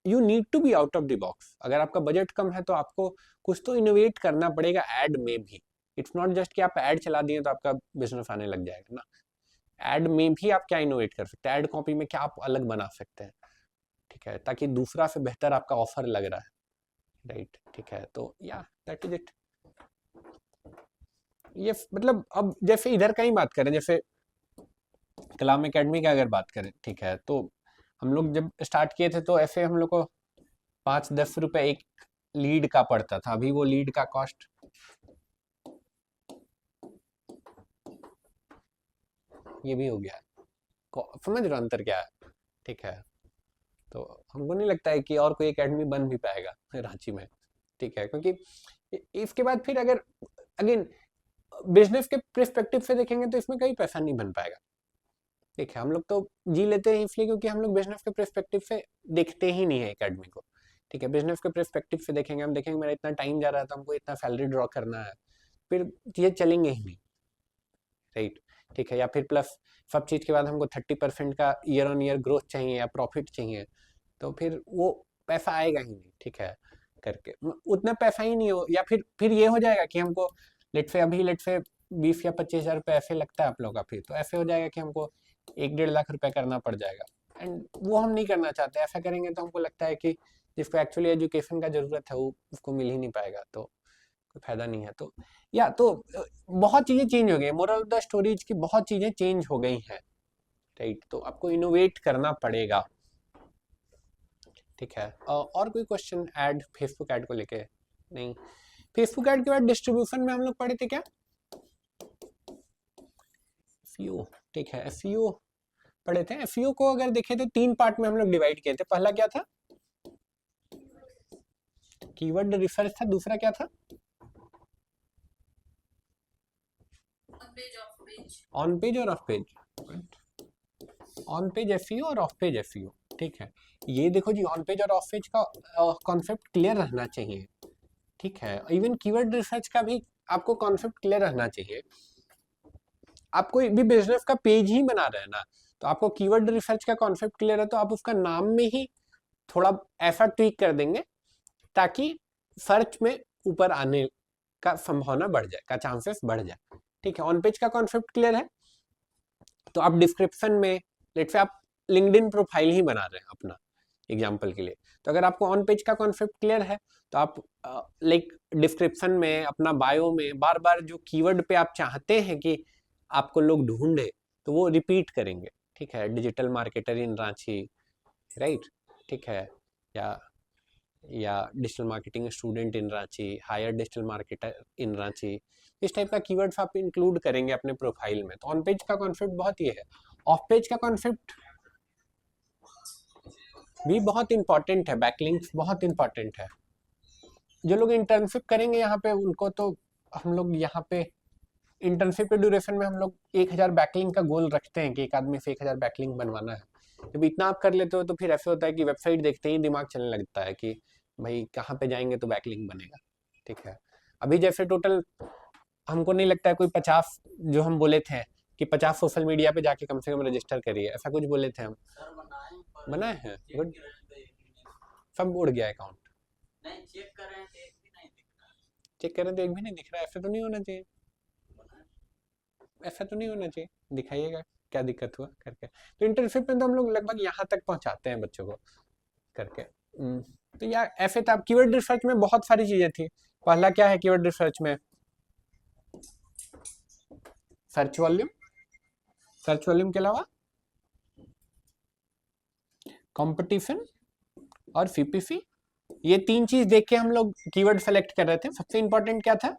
A: you need to be out of the box. अगर आपका बजट कम है तो आपको कुछ तो इनोवेट करना पड़ेगा एड में भी। इट्स नॉट जस्ट कि आप एड चला दिए तो आपका बिजनेस आने लग जाएगा ना। एड में भी आप क्या इनोवेट कर सकते हैं, एड कॉपी में क्या आप अलग बना सकते हैं, ठीक है? ताकि दूसरा से बेहतर आपका ऑफर लग रहा है, राइट? ठीक है, तो या दैट इज इट। ये मतलब अब जैसे इधर का ही बात करें, जैसे कलाम एकेडमी का अगर बात करें, ठीक है, तो हम लोग जब स्टार्ट किए थे तो ऐसे हम लोग को 5-10 रुपए एक लीड का पड़ता था। अभी वो लीड का कॉस्ट ये भी हो गया है। समझ रहे हो अंतर क्या है, ठीक है? तो हमको नहीं लगता है कि और कोई एकेडमी बन भी पाएगा रांची में, ठीक है? क्योंकि इसके बाद फिर अगर अगेन बिजनेस के पर्सपेक्टिव से देखेंगे तो इसमें कहीं पैसा नहीं बन पाएगा, ठीक है? हम लोग तो जी लेते हैं इसलिए क्योंकि हम लोग बिजनेस के पर्सपेक्टिव से देखते ही नहीं है एकेडमी को, ठीक है? बिजनेस के पर्सपेक्टिव से देखेंगे, हम देखेंगे मेरा इतना टाइम जा रहा है तो हमको इतना सैलरी ड्रॉ करना है, फिर ये चलेंगे ही नहीं, राइट? ठीक है? या फिर प्लस सब चीज के बाद हमको 30% का ईयर ऑन ईयर ग्रोथ चाहिए या प्रॉफिट चाहिए, तो फिर वो पैसा आएगा ही नहीं, ठीक है? करके उतना पैसा ही नहीं हो, या फिर ये हो जाएगा कि हमको लेट से 20 या 25 हज़ार रुपये ऐसे लगता है आप लोग का, फिर तो ऐसे हो जाएगा कि हमको 1-1.5 लाख रुपए करना पड़ जाएगा, एंड वो हम नहीं करना चाहते। ऐसा करेंगे तो हमको लगता है कि जिसको एक्चुअली एजुकेशन का जरूरत है वो उसको मिल ही नहीं पाएगा, तो कोई फायदा नहीं है। तो या तो बहुत चीजें चेंज हो गई, मोरल ऑफ द स्टोरीज की बहुत चीजें चेंज हो गई हैं, राइट? तो आपको इनोवेट करना पड़ेगा, ठीक है? और कोई क्वेश्चन ऐड फेसबुक ऐड को लेके? नहीं। फेसबुक ऐड के बाद डिस्ट्रीब्यूशन में हम लोग पढ़े थे क्या? एफईओ, ठीक है, एफईओ पढ़े थे। एफईओ को अगर देखें तो 3 पार्ट में हम लोग डिवाइड किए थे। पहला क्या था? कीवर्ड रिसर्च था। दूसरा क्या था? ऑन पेज और of page. On page FEO और ऑफ पेज एफईओ, ठीक है? ये देखो जी, ऑन पेज और ऑफ पेज का कॉन्सेप्ट क्लियर रहना चाहिए, ठीक है? इवन कीवर्ड रिसर्च का भी आपको कॉन्सेप्ट क्लियर रहना चाहिए। आप कोई भी बिजनेस का पेज ही बना रहे हैं ना, तो आपको कीवर्ड रिसर्च का कॉन्सेप्ट क्लियर है तो आप उसका नाम में ही थोड़ा ऐसा ट्वीक कर देंगे ताकि सर्च में ऊपर आने का संभावना बढ़ जाए, का चांसेस बढ़ जाए, ठीक है? ऑन पेज का कॉन्सेप्ट क्लियर है तो आप डिस्क्रिप्शन में, लेट से आप लिंक्डइन प्रोफाइल ही बना रहे हैं अपना, एग्जाम्पल के लिए। तो अगर आपको ऑन पेज का कॉन्सेप्ट क्लियर है तो आप लाइक डिस्क्रिप्शन में, अपना बायो में बार बार जो कीवर्ड पे आप चाहते हैं कि आपको लोग ढूंढे तो वो रिपीट करेंगे। ठीक है, digital marketer in Ranchi, right, ठीक है, या digital marketing student in Ranchi, hire digital marketer in Ranchi, इस टाइप का कीवर्ड्स आप इंक्लूड करेंगे अपने प्रोफाइल में। तो ऑन पेज का कॉन्सेप्ट बहुत ये है। ऑफ पेज का कॉन्सेप्ट भी बहुत इंपॉर्टेंट है, बैकलिंक्स बहुत इंपॉर्टेंट है। जो लोग इंटर्नशिप करेंगे यहाँ पे उनको तो हम लोग यहाँ पे इंटर्नशिप के ड्यूरेशन में हम लोग 1000 बैकलिंक का गोल रखते हैं कि एक आदमी से 1000 बैकलिंक बनवाना है। जब इतना आप कर लेते हो तो फिर ऐसे होता है कि वेबसाइट देखते ही दिमाग चलने लगता है कि भाई कहाँ पे जाएंगे तो बैकलिंक बनेगा। ठीक है, अभी जैसे टोटल हमको नहीं लगता है कोई 50 जो हम बोले थे कि 50 सोशल मीडिया पे जाके कम से कम रजिस्टर करिए, ऐसा कुछ बोले थे हम, बनाए हैं, गुड, सब उड़ गया अकाउंट।
B: नहीं, चेक कर रहे हैं तो एक भी नहीं दिख रहा।
A: चेक करें तो एक भी नहीं दिख रहा है, ऐसा तो नहीं होना चाहिए, ऐसा तो नहीं होना चाहिए, दिखाइएगा क्या दिक्कत हुआ करके। तो इंटर्नशिप में तो हम लोग लगभग यहाँ तक पहुँचाते हैं बच्चों को करके। तो यार ऐसे था, कीवर्ड रिसर्च में बहुत सारी चीजें थी। पहला क्या है कीवर्ड रिसर्च में, सर्च वॉल्यूम, सर्च वॉल्यूम के अलावा कंपटीशन और सीपीसी, ये 3 चीज देख के हम लोग कीवर्ड सेलेक्ट कर रहे थे। सबसे इंपॉर्टेंट क्या था,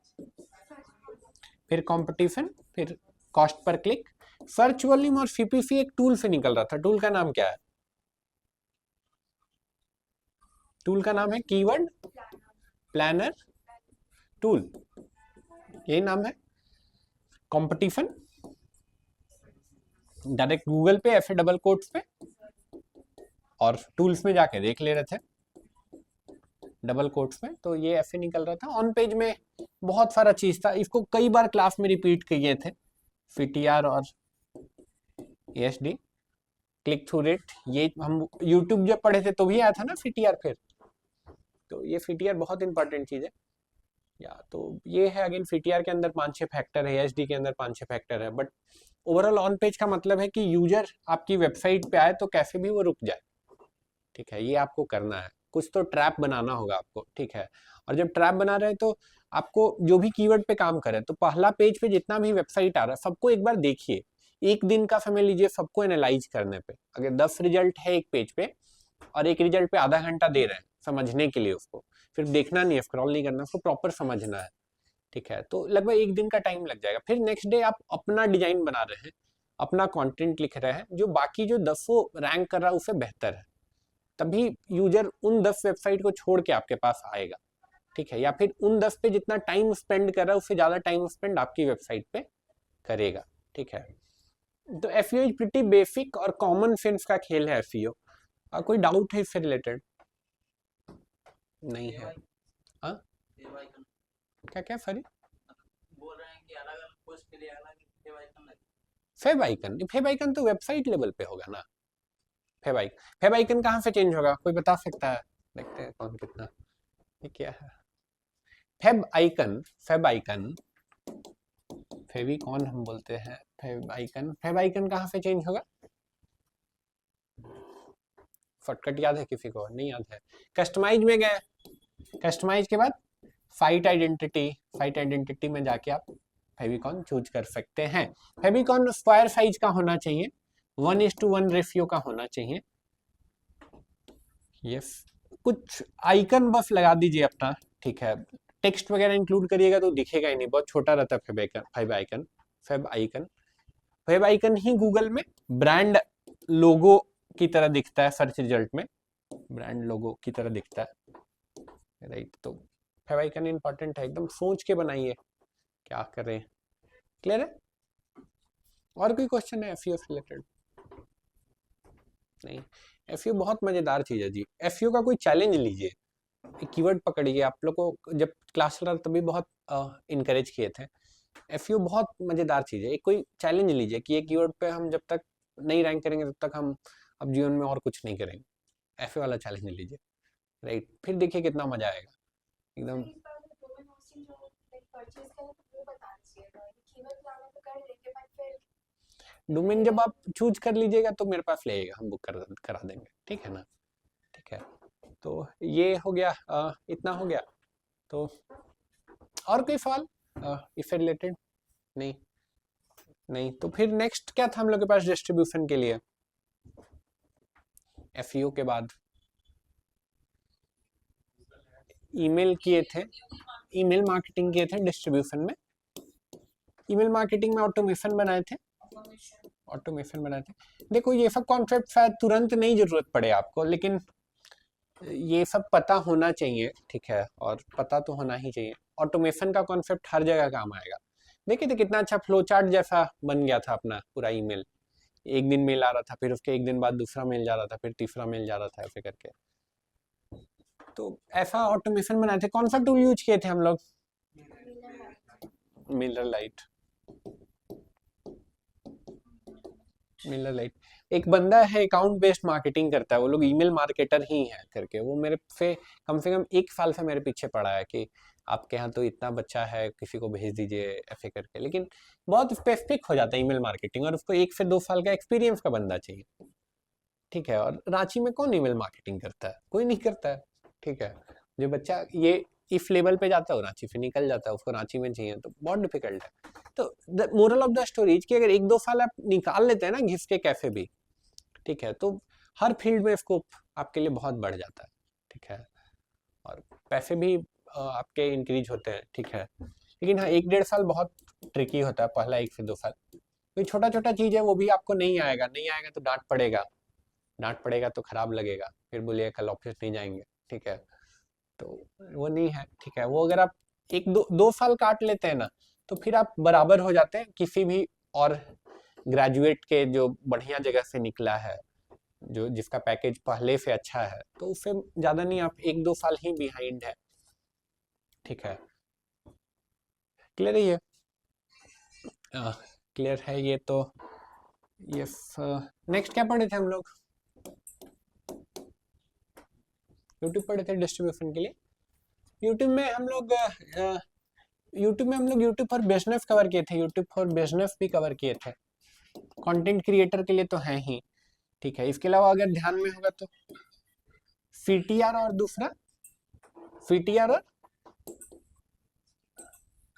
A: फिर कंपटीशन, फिर cost per click. Search volume और सीपीसी एक टूल से निकल रहा था, टूल का नाम क्या है, टूल का नाम है कीवर्ड प्लानर टूल, यही नाम है। कंपटीशन डायरेक्ट गूगल पे ऐसे डबल कोट्स पे और टूल्स में जाके देख ले रहे थे डबल कोट्स में, तो ये ऐसे निकल रहा था। ऑन पेज में बहुत सारा चीज था, इसको कई बार क्लास में रिपीट किए थे, सीटीआर और एएसडी, क्लिक थ्रू रेट, ये हम यूट्यूब जब पढ़े थे तो भी आया था ना सीटीआर। फिर तो ये सीटीआर बहुत इंपॉर्टेंट चीज है या, तो ये है अगेन सीटीआर के अंदर 5-6 फैक्टर है, एएसडी के अंदर 5-6 फैक्टर है, बट ओवरऑल ऑन पेज का मतलब है कि यूजर आपकी वेबसाइट पे आए तो कैसे भी वो रुक जाए। ठीक है, ये आपको करना है, कुछ तो ट्रैप बनाना होगा आपको। ठीक है, और जब ट्रैप बना रहे हैं तो आपको जो भी कीवर्ड पे काम करे, तो पहला पेज पे जितना भी वेबसाइट आ रहा है सबको एक बार देखिए, एक दिन का समय लीजिए सबको एनालाइज करने पे। अगर 10 रिजल्ट है एक पेज पे और एक रिजल्ट पे आधा घंटा दे रहे हैं समझने के लिए, उसको फिर देखना नहीं है, स्क्रॉल नहीं करना, उसको प्रॉपर समझना है। ठीक है, तो लगभग एक दिन का टाइम लग जाएगा। फिर नेक्स्ट डे आप अपना डिजाइन बना रहे हैं, अपना कंटेंट लिख रहे हैं जो बाकी जो 10 रैंक कर रहा है उससे बेहतर है, तभी यूजर उन 10 वेबसाइट को छोड़ के आपके पास आएगा। ठीक है, या फिर उन 10 पे जितना टाइम स्पेंड कर रहा है उससे ज्यादा टाइम स्पेंड आपकी वेबसाइट पे करेगा। ठीक है, तो एसईओ इज प्रिटी बेसिक और कॉमन सेंस का खेल है एसईओ। कोई डाउट है इससे रिलेटेड? नहीं है? हाँ, क्या क्या सॉरी,
B: बोल रहे हैं कि अलग अलग पोस्ट के लिए अलग फेव आइकन लगे।
A: फेब आइकन, फेब आइकन तो वेबसाइट लेवल पे होगा ना। फेब आइकन कहाँ से चेंज होगा, कोई बता सकता है? देखते हैं कौन कितना, ये क्या है favicon, Feb icon, favicon हम बोलते हैं, फेब आइकन, फेब आइकन कहाँ से चेंज होगा? शॉर्टकट याद है किसी को? नहीं याद है। कस्टमाइज में गए, कस्टमाइज के बाद साइट आइडेंटिटी, साइट आइडेंटिटी में जाके आप फेविकॉन चूज कर सकते हैं। फेविकॉन स्क्वायर साइज का होना चाहिए, 1:1 रेशियो का होना चाहिए। यस, कुछ आइकन बस लगा दीजिए अपना। ठीक है, टेक्स्ट वगैरह इंक्लूड करिएगा तो दिखेगा ही नहीं, बहुत छोटा रहता है favicon. Favicon, favicon ही गूगल में ब्रांड लोगो की तरह दिखता है, सर्च रिजल्ट में ब्रांड लोगो की तरह दिखता है, राइट। तो फेब आइकन इंपॉर्टेंट है, एकदम सोच के बनाइए क्या कर रहे हैं। क्लियर है? और कोई क्वेश्चन है एसईओ से रिलेटेड? नहीं, एसईओ बहुत मजेदार चीज है जी। एसईओ का कोई चैलेंज लीजिए, कीवर्ड पकड़िए। आप लोग को जब क्लास चल रहा था तभी बहुत इनकरेज किए थे। एसईओ बहुत मजेदार चीज है, एक कोई चैलेंज लीजिए कि ये कीवर्ड पे हम जब तक नहीं रैंक करेंगे तब तक हम अब जीवन में और कुछ नहीं करेंगे, ऐसे वाला चैलेंज लीजिए, राइट। फिर देखिए कितना मजा आएगा एकदम। डोमेन जब आप चूज कर लीजिएगा तो मेरे पास ले आइएगा, हम बुक करा देंगे। ठीक है ना? ठीक है, तो ये हो गया, इतना हो गया। तो और कोई सवाल इससे रिलेटेड? नहीं, नहीं। तो फिर नेक्स्ट क्या था हम लोग के पास डिस्ट्रीब्यूशन के लिए? एफईओ के बाद ईमेल किए थे, ईमेल मार्केटिंग किए थे डिस्ट्रीब्यूशन में। ईमेल मार्केटिंग में ऑटोमेशन बनाए थे, ऑटोमेशन बनाए थे। देखो ये सब कॉन्सेप्ट शायद तुरंत नहीं जरूरत पड़े आपको, लेकिन ये सब पता होना चाहिए, ठीक है, और पता तो होना ही चाहिए। ऑटोमेशन का कॉन्सेप्ट हर जगह काम आएगा। देखिए तो कितना अच्छा फ्लो चार्ट जैसा बन गया था अपना पूरा ईमेल। एक दिन मेल आ रहा था, फिर उसके एक दिन बाद दूसरा मेल जा रहा था, फिर तीसरा मेल जा रहा था, ऐसे करके। तो ऐसा ऑटोमेशन बनाए थे। कौन सा टूल यूज किए थे हम लोग? Miller light, Miller light. एक बंदा है अकाउंट बेस्ड मार्केटिंग करता है, वो लोग ईमेल मार्केटर ही है करके, वो मेरे से कम 1 साल से मेरे पीछे पड़ा है कि आपके यहाँ तो इतना बच्चा है, किसी को भेज दीजिए ऐसे करके। लेकिन बहुत स्पेसिफिक हो जाता है ईमेल मार्केटिंग, और उसको 1 से 2 साल का एक्सपीरियंस का बंदा चाहिए, ठीक है। और रांची में कौन ईमेल मार्केटिंग करता है? कोई नहीं करता है, ठीक है। जो बच्चा ये इस लेवल पे जाता है वो रांची से निकल जाता है, उसको रांची में चाहिए, तो बहुत डिफिकल्ट है। तो the moral of the story कि अगर 1-2 साल आप निकाल लेते हैं ना घिस के कैसे भी, ठीक है, तो हर फील्ड में स्कोप आपके लिए बहुत बढ़ जाता है, ठीक है, और पैसे भी आपके इंक्रीज होते हैं, ठीक है। लेकिन हाँ 1-1.5 साल बहुत ट्रिकी होता है, पहला 1 से 2 साल। कोई छोटा छोटा चीज़ है वो भी आपको नहीं आएगा, नहीं आएगा तो डांट पड़ेगा, डांट पड़ेगा तो खराब लगेगा, फिर बोलिए कल ऑफिस नहीं जाएंगे, ठीक है। तो वो नहीं है, ठीक है। वो अगर आप 1-2 साल काट लेते हैं ना, तो फिर आप बराबर हो जाते हैं किसी भी और ग्रेजुएट के जो बढ़िया जगह से निकला है, जो जिसका पैकेज पहले से अच्छा है, तो उससे ज़्यादा नहीं, आप 1-2 साल ही बिहाइंड है, ठीक है। क्लियर है ये? क्लियर है ये? तो यस, नेक्स्ट क्या पढ़े थे हम लोग? यूट्यूब पढ़े थे डिस्ट्रीब्यूशन के लिए। यूट्यूब में हम लोग यूट्यूब फॉर बिजनेस कवर किए थे, यूट्यूब फॉर बिजनेस भी कवर किए थे। कंटेंट क्रिएटर के लिए तो है ही, ठीक है। इसके अलावा अगर ध्यान में होगा तो सीटीआर और दूसरा सीटीआर और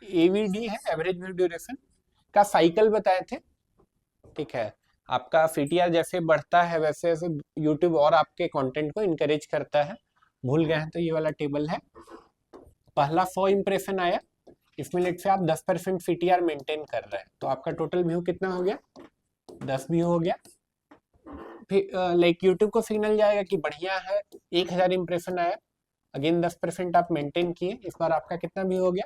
A: एवीडी है, एवरेज व्यू ड्यूरेशन का साइकिल बताए थे, ठीक है। आपका सीटीआर जैसे बढ़ता है वैसे वैसे यूट्यूब और आपके कंटेंट को इनकरेज करता है। भूल गए हैं तो ये वाला टेबल है। पहला 100 इंप्रेशन आया, इसमें लेट से आप 10% सीटीआर मेंटेन कर रहे हैं, तो आपका टोटल व्यू कितना हो गया? 10 व्यू हो गया। फिर लाइक यूट्यूब को सिग्नल जाएगा कि बढ़िया है, 1000 इंप्रेशन आया, अगेन 10% आप मेंटेन किए, इस बार आपका कितना व्यू हो गया?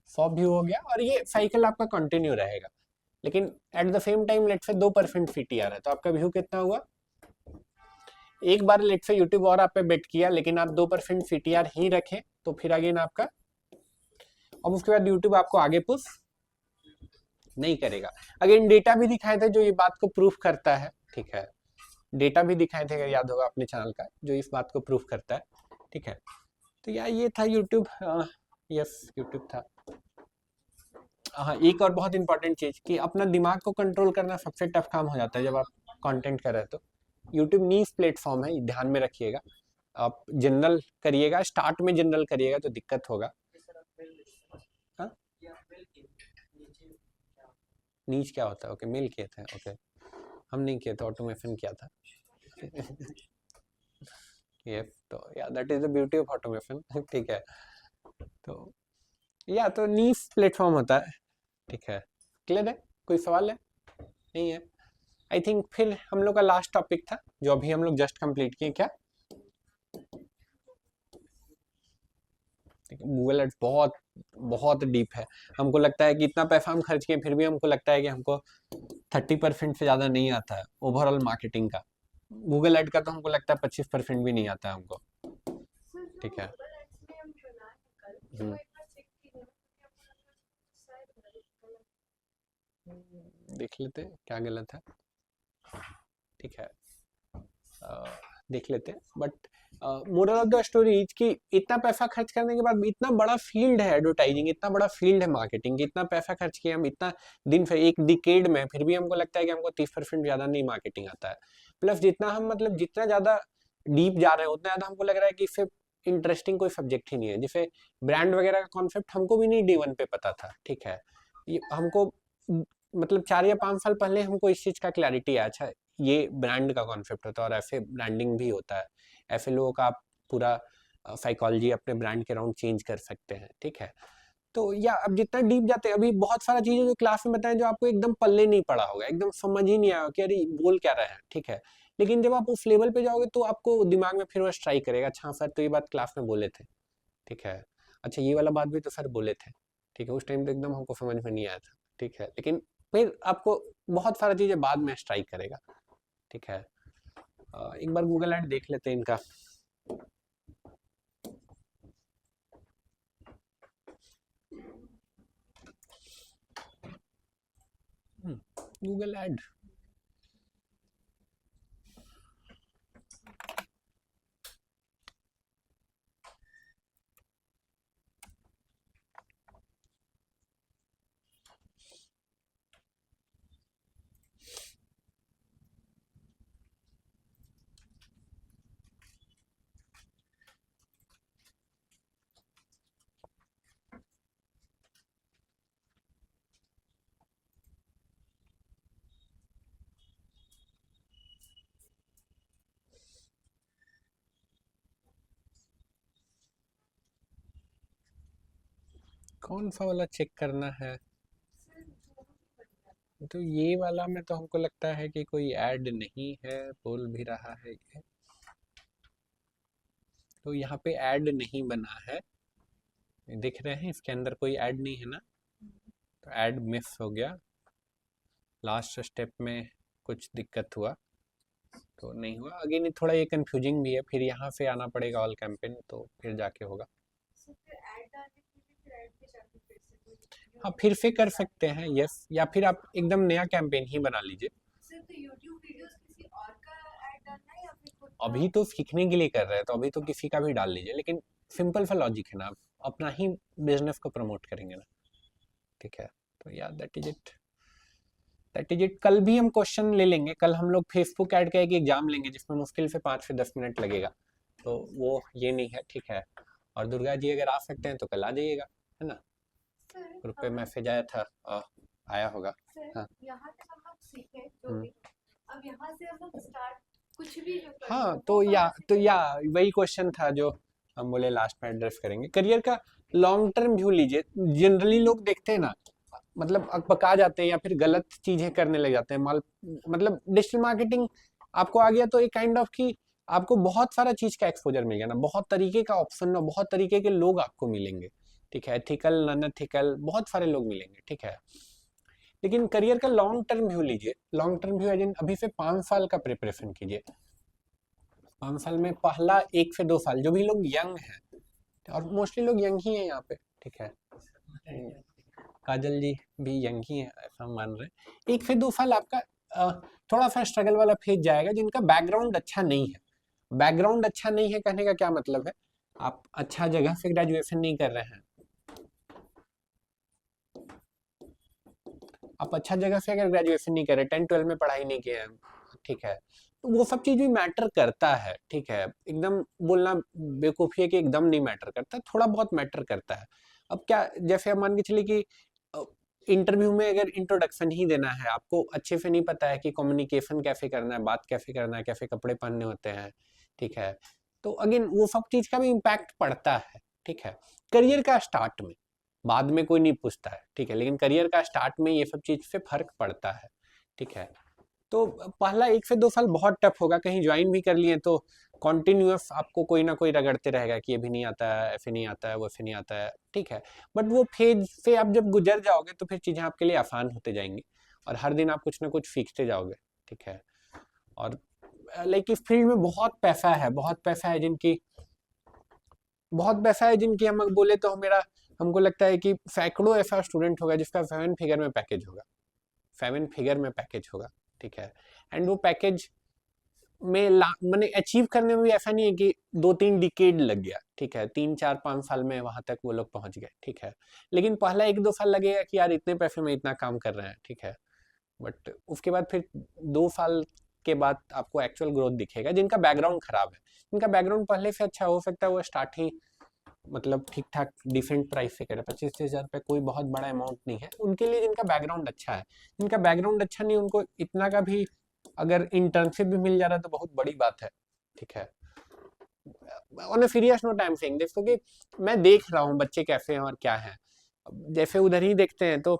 A: 100 व्यू हो गया। और ये साइकिल आपका कंटिन्यू रहेगा, लेकिन at the same time late से 2% सीटीआर है, तो आपका व्यू कितना हुआ? एक बार लेट से यूट्यूब और आप पे बेट किया, लेकिन आप 2% सीटीआर ही रखें, तो फिर अगेन आपका, अब उसके बाद यूट्यूब आपको आगे पुश नहीं करेगा। अगेन डेटा भी दिखाए थे जो ये बात को प्रूफ करता है, ठीक है। डेटा भी दिखाए थे, अगर याद होगा अपने चैनल का, जो इस बात को प्रूफ करता है, ठीक है। तो यार ये था यूट्यूब, यस यूट्यूब था। हाँ, एक और बहुत इंपॉर्टेंट चीज कि अपना दिमाग को कंट्रोल करना सबसे टफ काम हो जाता है जब आप कंटेंट कर रहे हैं। तो यूट्यूब नीश प्लेटफॉर्म है, ध्यान में रखिएगा। आप जनरल करिएगा, स्टार्ट में जनरल करिएगा तो दिक्कत होगा। हाँ? नीच क्या होता है? ओके, मेल किए थे, ओके। हम नहीं किए थे, ऑटोमेशन किया था। ये तो या that is the beauty of automation, ठीक है। तो या तो नीश प्लेटफॉर्म होता है, ठीक है। क्लियर है? कोई सवाल है? नहीं है? आई थिंक फिर हम लोग का लास्ट टॉपिक था जो अभी हम लोग जस्ट कंप्लीट किए, क्या? गूगल एड्स बहुत बहुत डीप है। हमको लगता है कि इतना पैसा हम खर्च किए, फिर भी हमको लगता है कि हमको 30% से ज़्यादा नहीं आता है ओवरऑल मार्केटिंग का। गूगल एड का तो हमको लगता है 25% भी नहीं आता है हमको, ठीक है। देख लेते क्या गलत है, ठीक है। देख लेते हैं। But moral of the story कि इतना पैसा खर्च करने के बाद भी, इतना बड़ा फील्ड है एडवर्टाइजिंग, इतना बड़ा फील्ड है मार्केटिंग, इतना पैसा खर्च किया हम इतना दिन से, एक डिकेड में, फिर भी हमको लगता है कि हमको 30% ज़्यादा नहीं मार्केटिंग आता है। प्लस जितना हम मतलब जितना ज़्यादा डीप जा रहे हैं उतना ज़्यादा हमको लग रहा है कि इससे इंटरेस्टिंग कोई सब्जेक्ट ही नहीं है। जैसे ब्रांड वगैरह का कॉन्सेप्ट हमको भी नहीं D1 पे पता था, ठीक है। ये हमको मतलब 4 या 5 साल पहले हमको इस चीज़ का क्लैरिटी है, अच्छा ये ब्रांड का कॉन्सेप्ट होता है और ऐसे ब्रांडिंग भी होता है, ऐसे लोगों का आप पूरा साइकोलॉजी अपने ब्रांड के अराउंड चेंज कर सकते हैं, ठीक है। तो या अब जितना डीप जाते हैं, अभी बहुत सारा चीज़ें जो क्लास में बताएं जो आपको एकदम पल्ले नहीं पड़ा होगा, एकदम समझ ही नहीं आया कि अरे बोल क्या रहे हैं, ठीक है। लेकिन जब आप उस लेवल पे जाओगे तो आपको दिमाग में फिर वो स्ट्राइक करेगा, अच्छा सर तो ये बात क्लास में बोले थे, ठीक है। अच्छा ये वाला बात भी तो सर बोले थे, ठीक है। उस टाइम तो एकदम हमको समझ में नहीं आया था, ठीक है। लेकिन फिर आपको बहुत सारी चीज़ें बाद में स्ट्राइक करेगा, ठीक है। एक बार गूगल ऐड देख लेते हैं इनका। गूगल ऐड कौन सा वाला चेक करना है? तो ये वाला में तो हमको लगता है कि कोई ऐड नहीं है, बोल भी रहा है ये। तो यहाँ पे ऐड नहीं बना है, दिख रहे हैं इसके अंदर कोई ऐड नहीं है ना, तो ऐड मिस हो गया। लास्ट स्टेप में कुछ दिक्कत हुआ तो नहीं हुआ। अगेन थोड़ा ये कंफ्यूजिंग भी है, फिर यहाँ से आना पड़ेगा ऑल कैंपेन तो फिर जाके होगा। हाँ फिर से कर सकते हैं, यस, या फिर आप एकदम नया कैंपेन ही बना लीजिए। अभी तो सीखने के लिए कर रहे हैं तो अभी तो किसी का भी डाल लीजिए, लेकिन सिंपल सा लॉजिक है ना, आप अपना ही बिजनेस को प्रमोट करेंगे ना, ठीक है। तो यार that is it, that is it. कल भी हम क्वेश्चन ले लेंगे, कल हम लोग फेसबुक ऐड का एक एग्जाम लेंगे जिसमें मुश्किल से 5 से 10 मिनट लगेगा, तो वो ये नहीं है, ठीक है। और दुर्गा जी अगर आ सकते हैं तो कल आ जाइएगा, है ना। ग्रुप पे मैसेज आया था, आया होगा। हाँ
C: यहाँ से हम लोग सीखे जो भी, अब यहाँ से हम लोग स्टार्ट कुछ भी जो करना
A: हाँ
C: हो,
A: तो
C: वो
A: या
C: कहाँ से करें?
A: वही क्वेश्चन था जो हम बोले लास्ट में एड्रेस करेंगे। करियर का लॉन्ग टर्म व्यू लीजिए। जनरली लोग देखते हैं ना, मतलब अकबका जाते हैं या फिर गलत चीजें करने लग जाते हैं, माल मतलब डिजिटल मार्केटिंग आपको आ गया तो एक काइंड ऑफ की आपको बहुत सारा चीज का एक्सपोजर मिल गया ना, बहुत तरीके का ऑप्शन और बहुत तरीके के लोग आपको मिलेंगे, ठीक है। एथिकल नॉन एथिकल बहुत सारे लोग मिलेंगे, ठीक है। लेकिन करियर का लॉन्ग टर्म व्यू लीजिए। लॉन्ग टर्म व्यू एजेंट अभी से 5 साल का प्रिपरेशन कीजिए। 5 साल में पहला 1 से 2 साल जो भी लोग यंग हैं, और मोस्टली लोग यंग ही हैं यहाँ पे, ठीक है। काजल जी भी यंग ही है ऐसा हम मान रहे हैं। 1 से 2 साल आपका थोड़ा सा स्ट्रगल वाला फेज जाएगा, जिनका बैकग्राउंड अच्छा नहीं है। बैकग्राउंड अच्छा नहीं है कहने का क्या मतलब है, आप अच्छा जगह से ग्रेजुएशन नहीं कर रहे हैं, आप अच्छा जगह से अगर ग्रेजुएशन नहीं कर रहे, 10-12 में पढ़ाई नहीं किए हैं, ठीक है, तो वो सब चीज भी मैटर करता है, ठीक है। एकदम बोलना बेवकूफी है कि एकदम नहीं मैटर करता, थोड़ा बहुत मैटर करता है। अब क्या, जैसे आप मान के चलिए कि इंटरव्यू में अगर इंट्रोडक्शन ही देना है, आपको अच्छे से नहीं पता है कि कम्युनिकेशन कैसे करना है, बात कैसे करना है, कैसे कपड़े पहनने होते हैं, ठीक है। तो अगेन वो सब चीज का भी इम्पैक्ट पड़ता है, ठीक है। करियर का स्टार्ट में, बाद में कोई नहीं पूछता है, ठीक है, लेकिन करियर का स्टार्ट में ये सब चीज से फर्क पड़ता है, ठीक है। तो पहला 1 से 2 साल बहुत टफ होगा, कहीं ज्वाइन भी कर लिए तो कॉन्टिन्यूअस आपको कोई ना कोई रगड़ते रहेगा कि ये भी नहीं आता है, ऐसे नहीं आता है, वैसे नहीं आता है, ठीक है। बट वो फेज से आप जब गुजर जाओगे तो फिर चीज़ें आपके लिए आसान होते जाएंगी और हर दिन आप कुछ ना कुछ सीखते जाओगे, ठीक है। और लाइक इस फील्ड में बहुत पैसा है, बहुत पैसा है जिनकी, बहुत पैसा है जिनकी हम बोले तो मेरा हमको लगता है कि सैकड़ों ऐसा स्टूडेंट होगा जिसका 7 फिगर में पैकेज होगा, 7 फिगर में पैकेज होगा, ठीक है। एंड वो पैकेज में मैंने अचीव करने में भी ऐसा नहीं है कि 2-3 डिकेड लग गया, ठीक है, 3-4-5 साल में वहां तक वो लोग पहुंच गए, ठीक है। लेकिन पहला 1-2 साल लगेगा कि यार इतने पैसे में इतना काम कर रहे हैं, ठीक है। बट उसके बाद फिर 2 साल के बाद आपको एक्चुअल ग्रोथ दिखेगा, जिनका बैकग्राउंड खराब है। जिनका बैकग्राउंड पहले से अच्छा हो सकता है वो स्टार्ट ही मतलब ठीक ठाक डिसेंट प्राइस से करे, 25,000 रुपये कोई बहुत बड़ा अमाउंट नहीं है उनके लिए जिनका बैकग्राउंड अच्छा है। जिनका बैकग्राउंड अच्छा नहीं उनको इतना का भी अगर इंटर्नशिप भी मिल जा रहा है तो बहुत बड़ी बात है, ठीक है। On a serious note I am saying this, क्योंकि मैं देख रहा हूँ बच्चे कैसे हैं और क्या हैं। जैसे उधर ही देखते हैं तो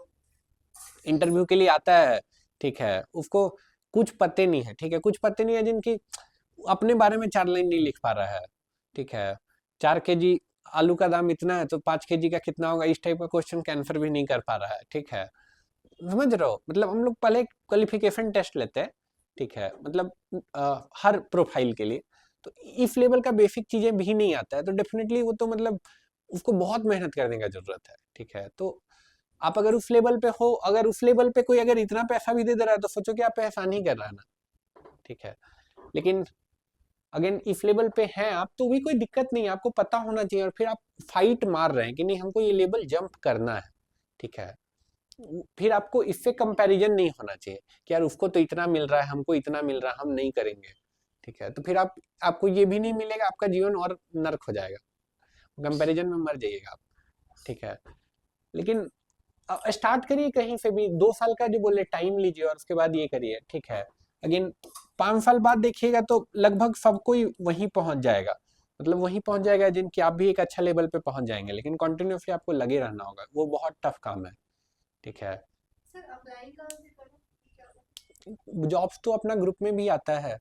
A: इंटरव्यू के लिए आता है, ठीक है, उसको कुछ पते नहीं है, ठीक है, कुछ पते नहीं है, जिनकी अपने बारे में 4 लाइन नहीं लिख पा रहा है, ठीक है। 4 केजी आलू का दाम इतना है तो 5 केजी का कितना होगा, इस टाइप का क्वेश्चन का आंसर भी नहीं कर पा रहा है, ठीक है। समझ रहे हो, मतलब हम लोग पहले क्वालिफिकेशन टेस्ट लेते हैं, ठीक है, मतलब हर प्रोफाइल के लिए। तो इस लेवल का बेसिक चीजें भी नहीं आता है तो डेफिनेटली वो तो मतलब उसको बहुत मेहनत करने का जरूरत है, ठीक है। तो आप अगर उस लेवल पे हो, अगर उस लेवल पे कोई अगर इतना पैसा भी दे दे रहा है तो सोचो कि आप एहसान ही कर रहा है ना, ठीक है। लेकिन अगेन इस लेवल पे हैं आप तो भी कोई दिक्कत नहीं है, आपको पता होना चाहिए और फिर आप फाइट मार रहे हैं कि नहीं हमको ये लेवल जंप करना है, ठीक है। फिर आपको इससे कंपैरिजन नहीं होना चाहिए कि यार उसको तो इतना मिल रहा है हमको इतना मिल रहा है हम नहीं करेंगे, ठीक है। तो फिर आपको ये भी नहीं मिलेगा, आपका जीवन और नर्क हो जाएगा, कंपैरिजन में मर जाइएगा आप, ठीक है। लेकिन स्टार्ट करिए कहीं से भी, 2 साल का जो बोले टाइम लीजिए और उसके बाद ये करिए, ठीक है। अगेन 5 साल बाद देखिएगा तो लगभग सब कोई वहीं पहुंच जाएगा, मतलब वहीं पहुंच जाएगा जिनकी आप भी एक अच्छा लेवल पे पहुंच जाएंगे। लेकिन कंटिन्यूसली आपको लगे रहना होगा, वो बहुत टफ काम है, ठीक है।
C: सर अप्लाई कहाँ से करूँ?
A: जॉब्स तो अपना ग्रुप में भी आता है,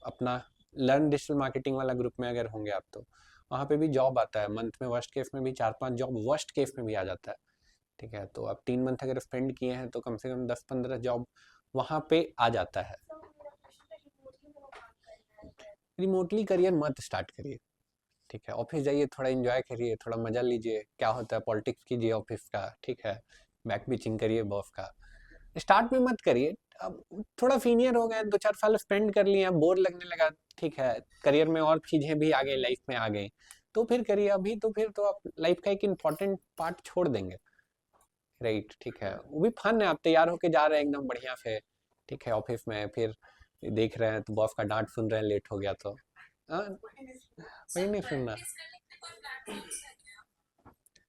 A: अपना लर्न डिजिटल मार्केटिंग वाला ग्रुप में अगर होंगे आप तो वहाँ पे भी जॉब आता है। मंथ में वर्स्ट केस में भी 4-5 जॉब वर्स्ट केस में भी आ जाता है, ठीक है। तो आप 3 मंथ अगर स्पेंड किए हैं तो कम से कम 10-15 जॉब वहाँ पे आ जाता है।
C: सर मेरा क्वेश्चन है रिमोटली मेरा काम करना है।
A: रिमोटली करियर मत स्टार्ट करिए, ठीक है। ऑफिस जाइए, थोड़ा एंजॉय करिए, थोड़ा मजा लीजिए, क्या होता है पॉलिटिक्स कीजिए ऑफिस का, ठीक है। बैक बिचिंग करिए बॉस का, स्टार्ट में मत करिए। अब थोड़ा सीनियर हो गए, 2-4 साल स्पेंड कर लिए, बोर लगने लगा, ठीक है, करियर में और चीजें भी आ गई, लाइफ में आ गई, तो फिर करिए। अभी तो फिर तो आप लाइफ का एक इम्पॉर्टेंट पार्ट छोड़ देंगे, राइट, ठीक है। वो भी फन है, आप तैयार होके जा रहे हैं एकदम बढ़िया से, ठीक है, ऑफिस में फिर देख रहे हैं तो बॉस का डांट सुन रहे हैं लेट हो गया तो वही नहीं सुनना।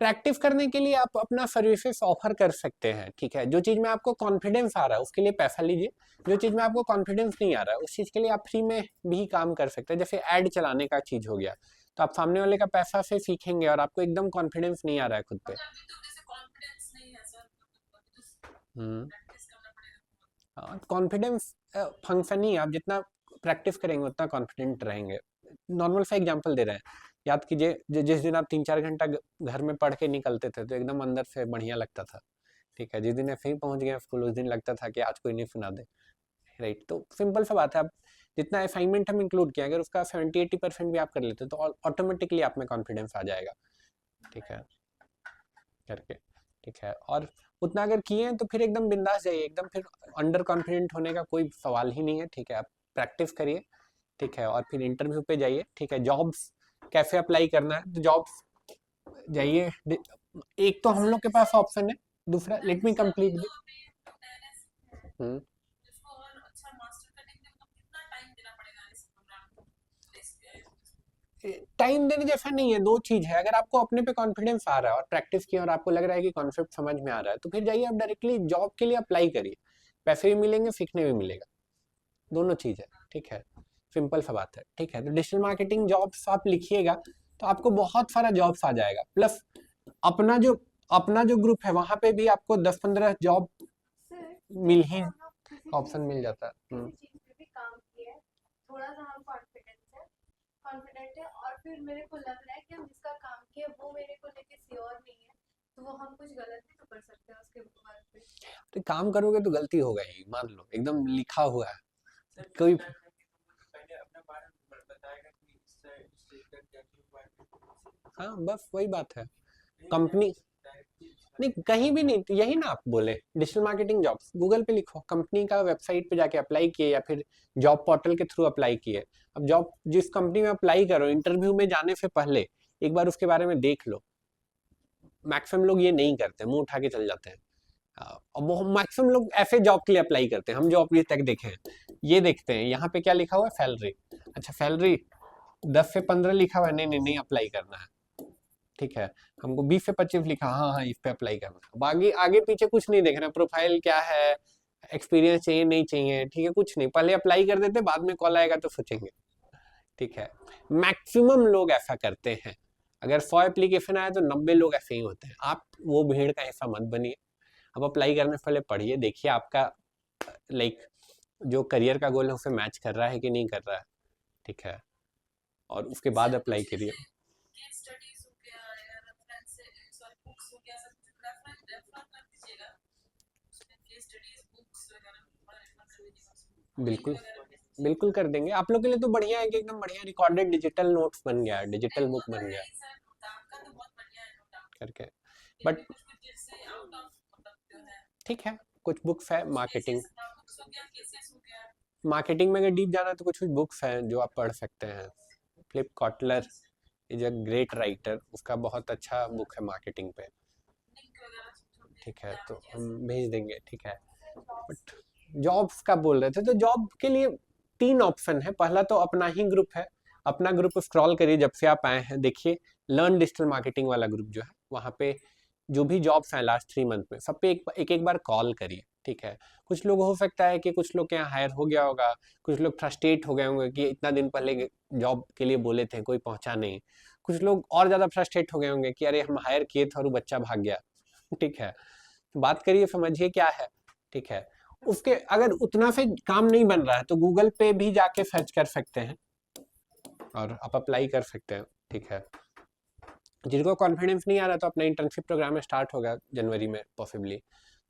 A: प्रैक्टिस करने के लिए आप अपना सर्विसेज ऑफर कर सकते हैं, ठीक है। जो चीज़ में आपको कॉन्फिडेंस आ रहा है उसके लिए पैसा लीजिए, जो चीज़ में आपको कॉन्फिडेंस नहीं आ रहा है उस चीज़ के लिए आप फ्री में भी काम कर सकते हैं। जैसे ऐड चलाने का चीज़ हो गया, तो आप सामने वाले का पैसा से सीखेंगे और आपको एकदम कॉन्फिडेंस नहीं आ रहा है खुद पे। कॉन्फिडेंस फंक्शन ही, आप जितना प्रैक्टिस करेंगे उतना कॉन्फिडेंट रहेंगे। नॉर्मल सा एग्जांपल दे रहे हैं, याद कीजिए जिस दिन आप 3-4 घंटा घर में पढ़ के निकलते थे तो एकदम अंदर से बढ़िया लगता था, ठीक है। जिस दिन ऐसे ही पहुंच गए स्कूल उस दिन लगता था कि आज कोई नहीं सुना दे, राइट। तो सिंपल सा बात है, आप जितना असाइनमेंट हम इंक्लूड किया अगर उसका 70-80% भी आप कर लेते तो ऑटोमेटिकली आप में कॉन्फिडेंस आ जाएगा, ठीक है, करके, ठीक है। और उतना अगर किए हैं तो फिर एकदम बिंदास जाइए, एकदम फिर अंडर कॉन्फिडेंट होने का कोई सवाल ही नहीं है, ठीक है। आप प्रैक्टिस करिए, ठीक है, और फिर इंटरव्यू पे जाइए, ठीक है। जॉब्स कैसे अप्लाई करना है, तो जॉब्स जाइए, एक तो हम लोग के पास ऑप्शन है, दूसरा लेट मी कंप्लीट टाइम देने जैसा नहीं है। 2 चीज है, अगर आपको अपने पे कॉन्फिडेंस आ रहा है और प्रैक्टिस किया और आपको लग रहा है कि कॉन्सेप्ट समझ में आ रहा है तो फिर जाइए आप डायरेक्टली जॉब के लिए अप्लाई करिए, पैसे भी मिलेंगे सीखने भी मिलेगा, दोनों चीज है, ठीक है। सिंपल सा बात है, ठीक है। तो डिजिटल मार्केटिंग जॉब्स आप लिखिएगा तो आपको बहुत सारा जॉब्स आ जाएगा, प्लस अपना जो ग्रुप है वहां पे भी आपको 10-15 जॉब मिल ही ऑप्शन मिल जाता है।
C: किसी चीज पे भी काम किया है, थोड़ा सा हम कॉन्फिडेंट है और फिर मेरे को लग रहा है कि हम जिसका काम किया वो मेरे को लेके श्योर नहीं है तो वो हम कुछ गलत भी तो कर सकते हैं उसके बाद पे।
A: तो काम करोगे तो गलती होगा ही, मान लो एकदम लिखा हुआ है कोई। हाँ बस वही बात है, कंपनी नहीं कहीं भी नहीं, यही ना आप बोले डिजिटल मार्केटिंग जॉब्स गूगल पे लिखो, कंपनी का वेबसाइट पे जाके अप्लाई किए या फिर जॉब पोर्टल के थ्रू अप्लाई किए। अब जॉब जिस कंपनी में अप्लाई करो इंटरव्यू में जाने से पहले एक बार उसके बारे में देख लो। मैक्सिमम लोग ये नहीं करते, मुंह उठा के चल जाते हैं। और मैक्सिमम लोग ऐसे जॉब के लिए अप्लाई करते हैं। हम जो अभी तक देखे हैं ये देखते हैं यहाँ पे क्या लिखा हुआ है, सैलरी। अच्छा सैलरी 10 से 15 लिखा हुआ है, नहीं अप्लाई करना है, ठीक है। हमको 20 से 25 लिखा, हाँ इस पे अप्लाई करना है। बाकी आगे पीछे कुछ नहीं देखना, प्रोफाइल क्या है, एक्सपीरियंस चाहिए नहीं चाहिए, ठीक है, कुछ नहीं, पहले अप्लाई कर देते, बाद में कॉल आएगा तो सोचेंगे, ठीक है। मैक्सिमम लोग ऐसा करते हैं। अगर 100 एप्लीकेशन आए तो 90 लोग ऐसे ही होते हैं। आप वो भीड़ का हिस्सा मत बनिए। अब अप्लाई करने से पहले पढ़िए, देखिए आपका लाइक जो करियर का गोल है उसे मैच कर रहा है कि नहीं कर रहा है, ठीक है, और उसके बाद अप्लाई करिए। बिल्कुल बिल्कुल कर देंगे आप लोग के लिए। तो बढ़िया है कि एकदम बढ़िया रिकॉर्डेड डिजिटल नोट्स बन गया है, डिजिटल बुक बन गया है करके। बट ठीक है, कुछ बुक्स है मार्केटिंग में अगर डीप जाना है तो कुछ बुक्स हैं जो आप पढ़ सकते हैं। Flip Kotler is a great writer, उसका बहुत अच्छा बुक है मार्केटिंग पे, ठीक है, तो हम भेज देंगे, ठीक है। बट जॉब्स का बोल रहे थे, तो जॉब के लिए 3 ऑप्शन है। पहला तो अपना ही ग्रुप है, अपना ग्रुप स्क्रॉल करिए जब से आप आए हैं, देखिए लर्न डिजिटल मार्केटिंग वाला ग्रुप जो है, वहाँ पे जो भी जॉब्स हैं लास्ट 3 मंथ में, सब पे एक बार कॉल करिए, ठीक है। कुछ लोग हो सकता है कि कुछ लोग के यहाँ हायर हो गया होगा, कुछ लोग फ्रस्ट्रेट हो गए होंगे कि इतना दिन पहले जॉब के लिए बोले थे कोई पहुंचा नहीं, कुछ लोग और ज़्यादा फ्रस्ट्रेट हो गए होंगे कि अरे हम हायर किए थे और वो बच्चा भाग गया, ठीक है। बात करिए, समझिए क्या है, ठीक है। उसके अगर उतना से काम नहीं बन रहा है तो गूगल पे भी जाके सर्च कर सकते हैं और आप अप्लाई कर सकते हैं, ठीक है। जिनको कॉन्फिडेंस नहीं आ रहा तो अपना इंटर्नशिप प्रोग्राम स्टार्ट होगा जनवरी में पॉसिबली,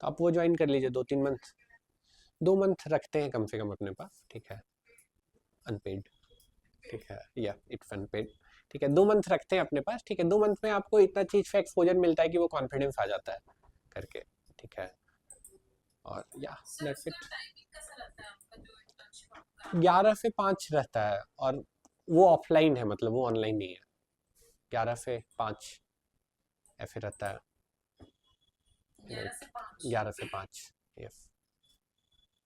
A: तो आप वो ज्वाइन कर लीजिए। 2-3 मंथ, 2 मंथ रखते हैं कम से कम अपने पास, ठीक है, अनपेड, ठीक है, या इट्स अनपेड, ठीक है। 2 मंथ रखते हैं अपने पास, ठीक है। 2 मंथ में आपको इतना चीज़ का एक्सपोजर मिलता है कि वो कॉन्फिडेंस आ जाता है करके, ठीक है। और या दैट्स इट। 11 से 5 रहता है, और वो ऑफलाइन है, मतलब वो ऑनलाइन नहीं है। 11 से 5 ऐसे रहता है, 11 से 5, यस,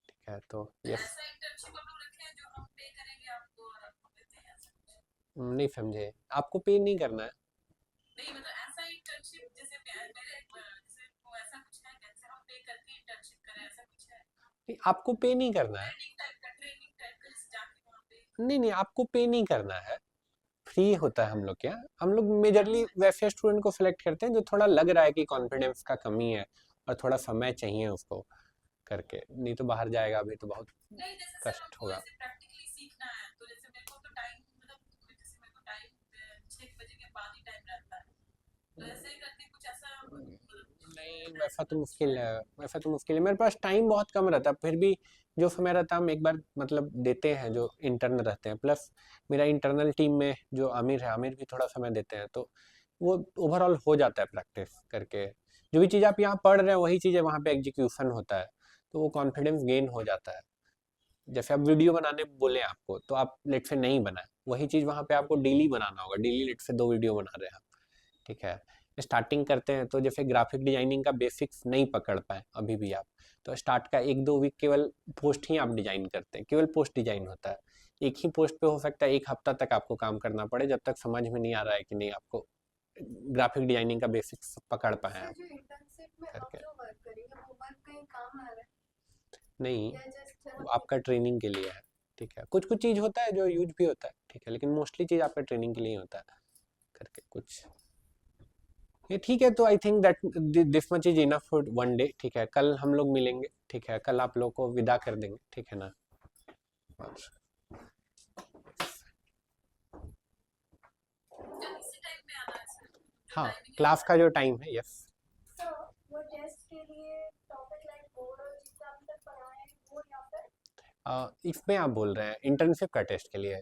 A: ठीक है। तो यस, नहीं समझे, आपको पे नहीं करना है। नहीं, आपको पे नहीं करना है, नहीं आपको पे नहीं करना है, फ्री होता है हम लोग के यहाँ। हम लोग मेजरली वैसे स्टूडेंट को सिलेक्ट करते हैं जो थोड़ा लग रहा है कि कॉन्फिडेंस का कमी है और थोड़ा समय चाहिए उसको करके, नहीं तो बाहर जाएगा अभी तो बहुत कष्ट होगा। नहीं वैसा तो मुश्किल है, वैसा तो मुश्किल है, मेरे पास टाइम बहुत कम रहता है, फिर भी जो समय रहता है हम एक बार मतलब देते हैं जो इंटर्न रहते हैं, प्लस मेरा इंटरनल टीम में जो आमिर है, आमिर भी थोड़ा समय देते हैं, तो वो ओवरऑल हो जाता है प्रैक्टिस करके। जो भी चीज़ आप यहाँ पढ़ रहे हैं वही चीज़ें वहाँ पे एग्जीक्यूशन होता है, तो वो कॉन्फिडेंस गेन हो जाता है। जैसे आप वीडियो बनाने बोले आपको, तो आप लेट से नहीं बनाए, वही चीज़ वहाँ पे आपको डेली बनाना होगा, डेली लेट से 2 वीडियो बना रहे हैं आप, ठीक है। स्टार्टिंग करते हैं तो जैसे ग्राफिक डिजाइनिंग का बेसिक्स नहीं पकड़ पाए अभी भी आप, तो स्टार्ट का 1-2 वीक केवल पोस्ट ही आप डिजाइन करते हैं, केवल पोस्ट डिजाइन होता है। एक ही पोस्ट पे हो सकता है 1 हफ्ता तक आपको काम करना पड़े, जब तक समझ में नहीं आ रहा है कि नहीं आपको ग्राफिक डिजाइनिंग का बेसिक्स पकड़ पाए आप
C: जो इंटर्नशिप में आप
A: करके।
C: जो वर्क करेंगे वो वर्क कहीं काम आ रहा है
A: नहीं,
C: या जस्ट
A: वो आपका ट्रेनिंग के लिए है, ठीक है। कुछ कुछ चीज़ होता है जो यूज भी होता है, ठीक है, लेकिन मोस्टली चीज़ आपका ट्रेनिंग के लिए होता है करके कुछ। ये ठीक है, तो I think that this much is enough for 1 day, ठीक है। कल हम लोग मिलेंगे, ठीक है, कल आप लोग को विदा कर देंगे, ठीक है ना। और हाँ, क्लास का जो टाइम है, यस।
C: सो वो टेस्ट के लिए टॉपिक लाइक ओवरऑल जितना अभी तक पढ़ा है वो या फिर
A: इसमें आप बोल रहे हैं इंटर्नशिप का टेस्ट के लिए?